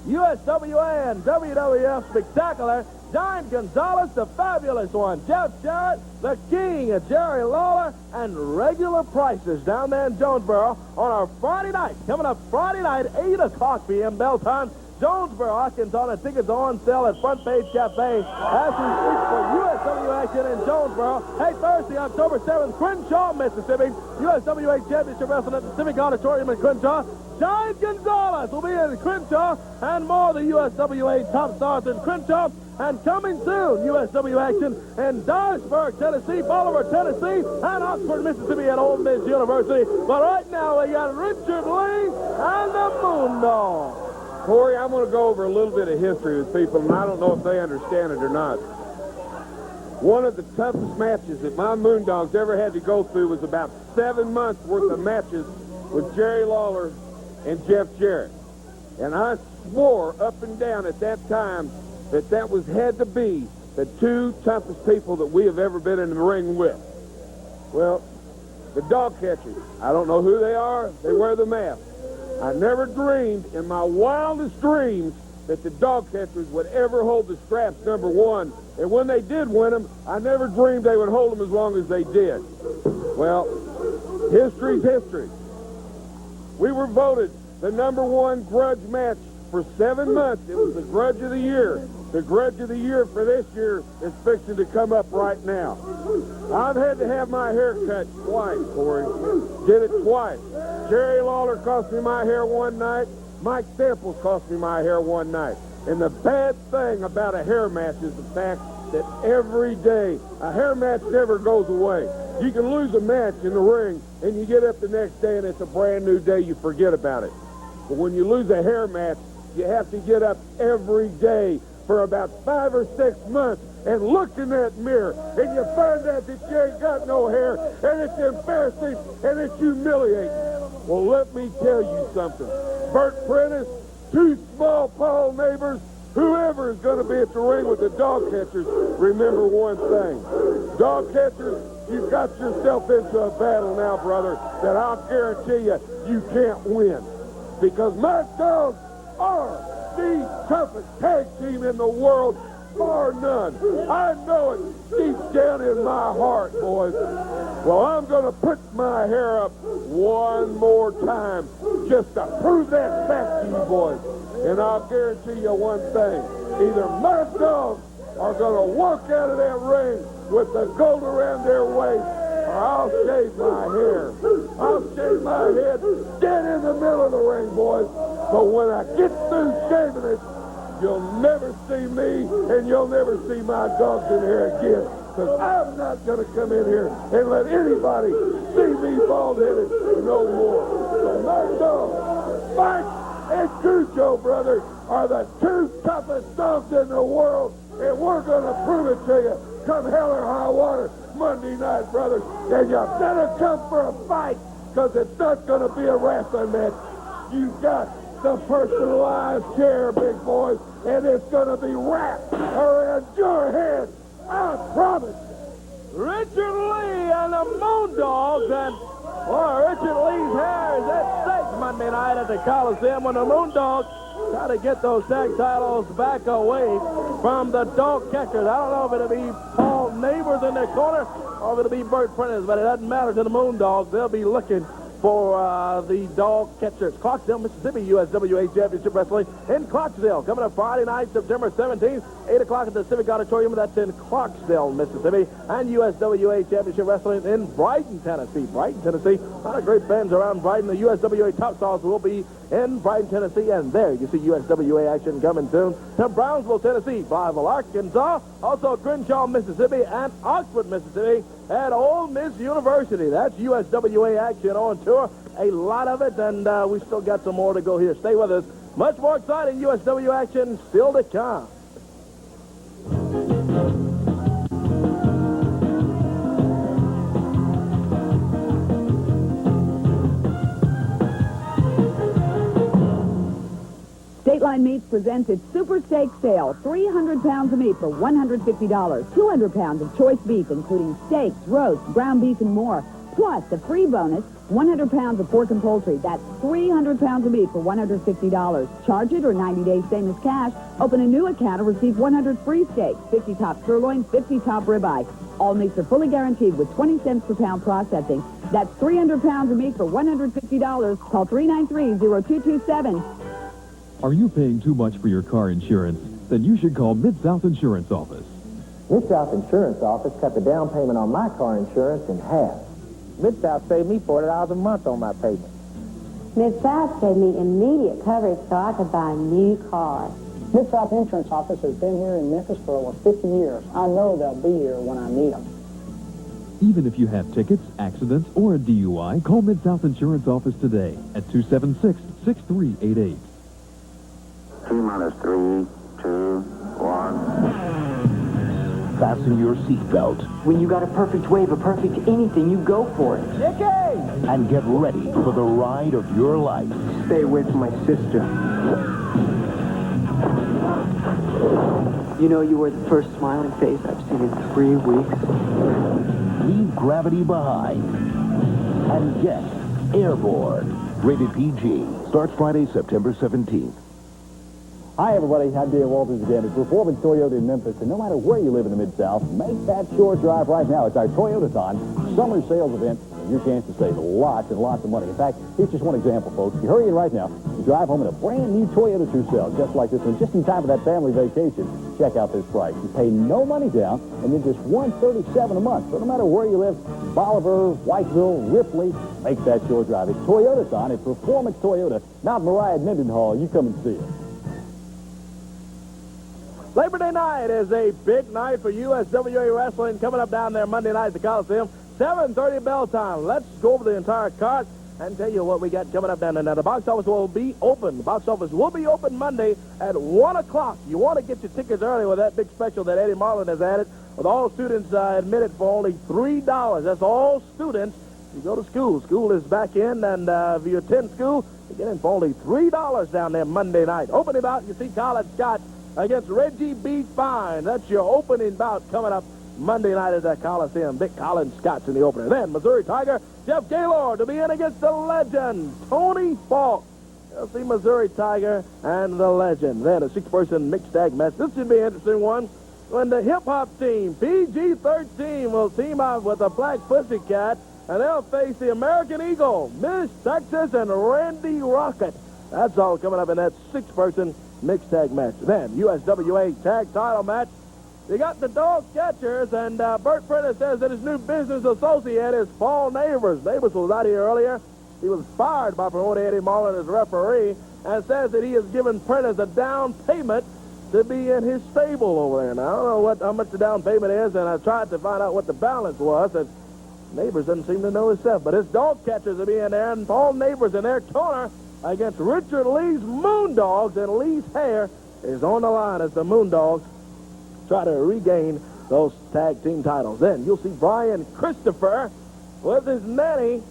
USWA and WWF Spectacular. Giant Gonzalez, the fabulous one. Jeff Jarrett, the king of Jerry Lawler, and regular prices down there in Jonesboro on our Friday night. Coming up Friday night, 8 o'clock p.m. bell time. Jonesboro, Arkansas. The tickets are on sale at Front Page Cafe as we speak for USWA action in Jonesboro. Hey, Thursday, October 7th, Crenshaw, Mississippi. USWA Championship Wrestling at the Civic Auditorium in Crenshaw. Giant Gonzalez will be in Crenshaw, and more of the USWA top stars in Crenshaw. And coming soon, USWA action in Dyersburg, Tennessee, Bolivar, Tennessee, and Oxford, Mississippi at Ole Miss University. But right now, we got Richard Lee and the Moondog. Corey, I'm going to go over a little bit of history with people, and I don't know if they understand it or not. One of the toughest matches that my Moondogs ever had to go through was about 7 months worth of matches with Jerry Lawler and Jeff Jarrett. And I swore up and down at that time that was had to be the two toughest people that we have ever been in the ring with. Well, the dog catchers, I don't know who they are. They wear the mask. I never dreamed in my wildest dreams that the dog catchers would ever hold the straps, number one. And when they did win them, I never dreamed they would hold them as long as they did. Well, history's history. We were voted the number one grudge match for 7 months. It was the grudge of the year. The grudge of the year for this year is fixing to come up right now. I've had to have my hair cut twice, Corey. Did it twice. Jerry Lawler cost me my hair one night. Mike Samples cost me my hair one night. And the bad thing about a hair match is the fact that every day, a hair match never goes away. You can lose a match in the ring, and you get up the next day, and it's a brand new day. You forget about it. But when you lose a hair match, you have to get up every day for about 5 or 6 months and look in that mirror, and you find out that you ain't got no hair, and it's embarrassing, and it's humiliating. Well, let me tell you something. Bert Prentice, two small Paul neighbors, whoever is going to be at the ring with the dog catchers, remember one thing. Dog catchers, you've got yourself into a battle now, brother, that I'll guarantee you can't win. Because my dogs are the toughest tag team in the world, bar none. I know it deep down in my heart, boys. Well, I'm going to put my hair up one more time just to prove that fact to you, boys. And I'll guarantee you one thing. Either my dogs are going to walk out of that ring with the gold around their waist, or I'll shave my hair. I'll shave my head dead in the middle of the ring, boys. But when I get through shaving it, you'll never see me, and you'll never see my dogs in here again. Because I'm not going to come in here and let anybody see me bald-headed no more. So my dogs, Mike and Cujo, brother, are the two toughest dogs in the world, and we're going to prove it to you come hell or high water Monday night, brother. And you better come for a fight, because it's not going to be a wrestling match. You got the personalized chair, big boys, and it's going to be wrapped around your head. I promise. Richard Lee and the Moondogs, and boy, Richard Lee's hair is at stake Monday night at the Coliseum when the Moondogs try to get those tag titles back away from the dog catchers. I don't know if it'll be Paul Neighbors in the corner or if it'll be Bert Prentice, but it doesn't matter to the Moondogs. They'll be looking for the dog catchers. Clarksville, Mississippi, USWA Championship Wrestling in Clarksville. Coming up Friday night, September 17th, 8 o'clock at the Civic Auditorium. That's in Clarksville, Mississippi. And USWA Championship Wrestling in Brighton, Tennessee. Brighton, Tennessee. A lot of great fans around Brighton. The USWA Top Stars will be in Brighton, Tennessee. And there you see USWA action coming soon to Brownsville, Tennessee, Blytheville, Arkansas, also Crenshaw, Mississippi, and Oxford, Mississippi, at Ole Miss University. That's USWA action on tour. A lot of it, and we still got some more to go here. Stay with us. Much more exciting USWA action still to come. State Line Meats presents its Super Steak Sale. 300 pounds of meat for $150. 200 pounds of choice beef, including steaks, roasts, ground beef, and more. Plus, the free bonus, 100 pounds of pork and poultry. That's 300 pounds of meat for $150. Charge it or 90 days same as cash. Open a new account and receive 100 free steaks, 50 top sirloin, 50 top ribeye. All meats are fully guaranteed with 20 cents per pound processing. That's 300 pounds of meat for $150. Call 393-0227. Are you paying too much for your car insurance? Then you should call Mid-South Insurance Office. Mid-South Insurance Office cut the down payment on my car insurance in half. Mid-South saved me $40 a month on my payment. Mid-South gave me immediate coverage so I could buy a new car. Mid-South Insurance Office has been here in Memphis for over 50 years. I know they'll be here when I need them. Even if you have tickets, accidents, or a DUI, call Mid-South Insurance Office today at 276-6388. T-minus 3, 2, 1. Fasten your seatbelt. When you got a perfect wave, a perfect anything, you go for it. Nicky! And get ready for the ride of your life. Stay away from my sister. You know, you were the first smiling face I've seen in 3 weeks. Leave gravity behind and get airborne. Rated PG. Starts Friday, September 17th. Hi, everybody. I'm Dave Walters again. It's Performance Toyota in Memphis, and no matter where you live in the Mid-South, make that short drive right now. It's our Toyotathon summer sales event, and your chance to save lots and lots of money. In fact, here's just one example, folks. If you hurry in right now, you drive home in a brand new Toyota Tercel, just like this one, just in time for that family vacation. Check out this price. You pay no money down, and then just $137 a month. So no matter where you live, Bolivar, Whiteville, Ripley, make that short drive. It's Toyotathon at Performance Toyota, Mount Moriah at Mendenhall. You come and see it. Labor Day night is a big night for USWA wrestling coming up down there Monday night at the Coliseum. 7:30 bell time. Let's go over the entire card and tell you what we got coming up down there. Now, the box office will be open. The box office will be open Monday at 1 o'clock. You want to get your tickets early with that big special that Eddie Marlin has added. With all students admitted for only $3. That's all students. You go to school. School is back in, and if you attend school, you get in for only $3 down there Monday night. Opening bout, you see Colin Scott against Reggie B. Fine. That's your opening bout coming up Monday night at the Coliseum. Big Colin Scott's in the opener. Then Missouri Tiger, Jeff Gaylord to be in against the legend, Tony Falk. You'll see Missouri Tiger and the legend. Then a six-person mixed tag match. This should be an interesting one when the hip-hop team, PG-13, will team up with the Black Pussycat, and they'll face the American Eagle, Miss Texas, and Randy Rocket. That's all coming up in that six-person mixed tag match. Then, USWA tag title match. You got the dog catchers, and Bert Prentice says that his new business associate is Paul Neighbors. Neighbors was out here earlier. He was fired by promoter Eddie Marlin as referee, and says that he has given Prentice a down payment to be in his stable over there. Now, I don't know how much the down payment is, and I tried to find out what the balance was, and Neighbors doesn't seem to know himself. But his dog catchers will be in there, and Paul Neighbors in their corner against Richard Lee's Moondogs, and Lee's hair is on the line as the Moondogs try to regain those tag team titles. Then you'll see Brian Christopher with his nanny,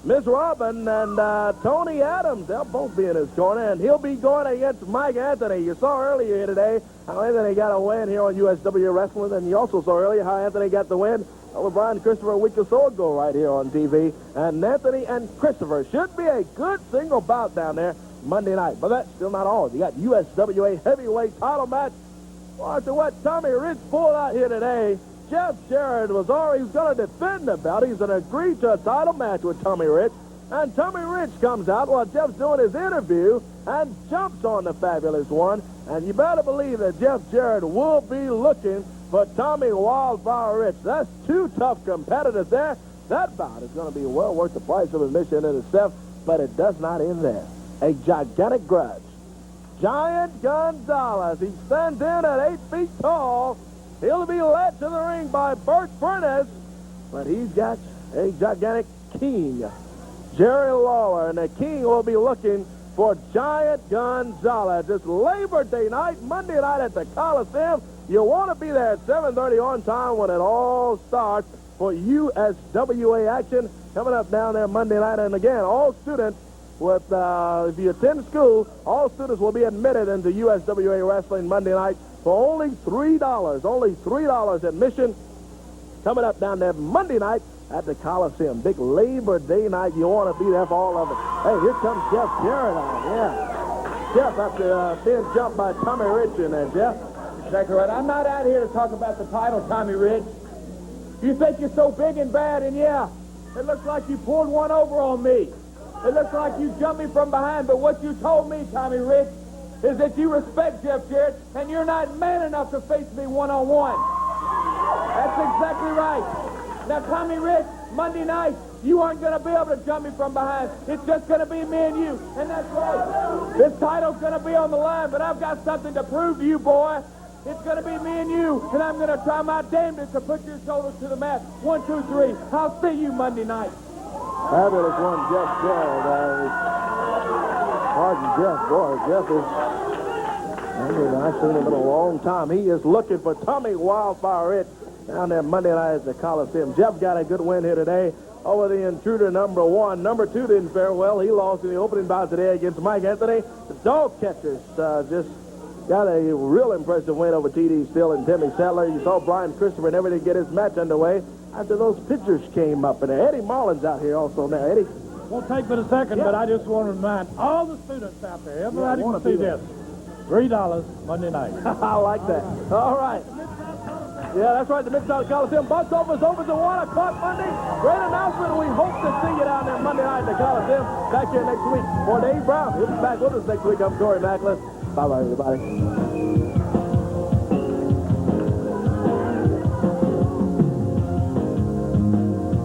Miss Robin, and Tony Adams. They'll both be in his corner, and he'll be going against Mike Anthony. You saw earlier here today how Anthony got a win here on USWA Wrestling, and you also saw earlier how Anthony got the win over Brian Christopher a week or so ago right here on TV. And Anthony and Christopher should be a good single bout down there Monday night. But that's still not all. You got USWA heavyweight title match. After what Tommy Rich pulled out here today, Jeff Jarrett was going to defend the belt. He's going to agree to a title match with Tommy Rich. And Tommy Rich comes out while Jeff's doing his interview and jumps on the Fabulous One. And you better believe that Jeff Jarrett will be looking for Tommy Wildfire Rich. That's two tough competitors there. That bout is going to be well worth the price of admission in itself, but it does not end there. A gigantic grudge. Giant Gonzalez. He stands in at 8 feet tall. He'll be led to the ring by Bert Prentice, but he's got a gigantic king, Jerry Lawler, and the king will be looking for Giant Gonzalez. It's Labor Day night, Monday night at the Coliseum. You want to be there at 7:30 on time when it all starts for USWA action coming up down there Monday night. And again, all students with, if you attend school, all students will be admitted into USWA Wrestling Monday night for only $3. Only $3 admission. Coming up down there Monday night at the Coliseum. Big Labor Day night. You want to be there for all of it. Hey, here comes Jeff Jarrett on. Yeah. Jeff, after being jumped by Tommy Rich in there, Jeff. Exactly right. I'm not out here to talk about the title, Tommy Rich. You think you're so big and bad, and yeah, it looks like you pulled one over on me. It looks like you jumped me from behind, but what you told me, Tommy Rich, is that you respect Jeff Jarrett, and you're not man enough to face me one-on-one. That's exactly right. Now, Tommy Rich, Monday night, you aren't going to be able to jump me from behind. It's just going to be me and you, and that's right. This title's going to be on the line, but I've got something to prove to you, boy. It's going to be me and you, and I'm going to try my damnedest to put your shoulders to the mat. 1, 2, 3. I'll see you Monday night. Fabulous one, Jeff Jarrett. Pardon Jeff, boy. Jeff is, I've seen him in a long time. He is looking for Tommy Wildfire Rich down there Monday night at the Coliseum. Jeff got a good win here today over the intruder number 1. Number 2 didn't fare well. He lost in the opening bout today against Mike Anthony. The dog catchers just got a real impressive win over T.D. Still and Timmy Sattler. You saw Brian Christopher and everything get his match underway after those pitchers came up. And Eddie Marlin's out here also now. Eddie? Won't take but a second, but I just want to remind all the students out there, everybody can see this. $3 Monday night. I like that. All right. Yeah, that's right. The Mid-South Coliseum box office opens at 1 o'clock Monday. Great announcement. We hope to see you down there Monday night at the Coliseum. Back here next week. For Dave Brown, he'll be back with us next week. I'm Corey Macklin. Bye-bye, everybody.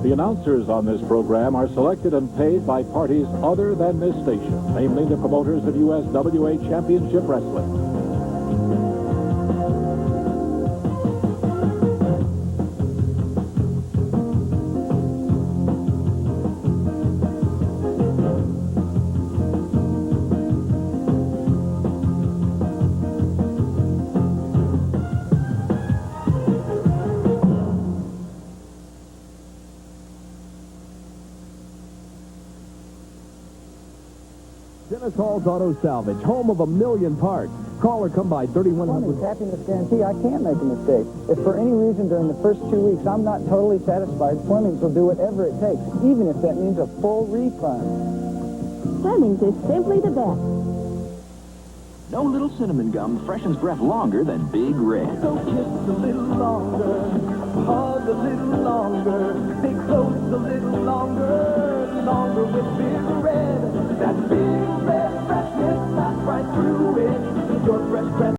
The announcers on this program are selected and paid by parties other than this station, namely the promoters of USWA Championship Wrestling. Hall's Auto Salvage, home of 1,000,000 parts. Call or come by 3100. Happiness guarantee, I can't make a mistake. If for any reason during the first 2 weeks I'm not totally satisfied, Fleming's will do whatever it takes, even if that means a full refund. Fleming's is simply the best. No little cinnamon gum freshens breath longer than Big Red. So kiss a little longer, hug a little longer, stay close a little longer, longer with Big Red. That Big Red freshness, not right through it. Your fresh breath.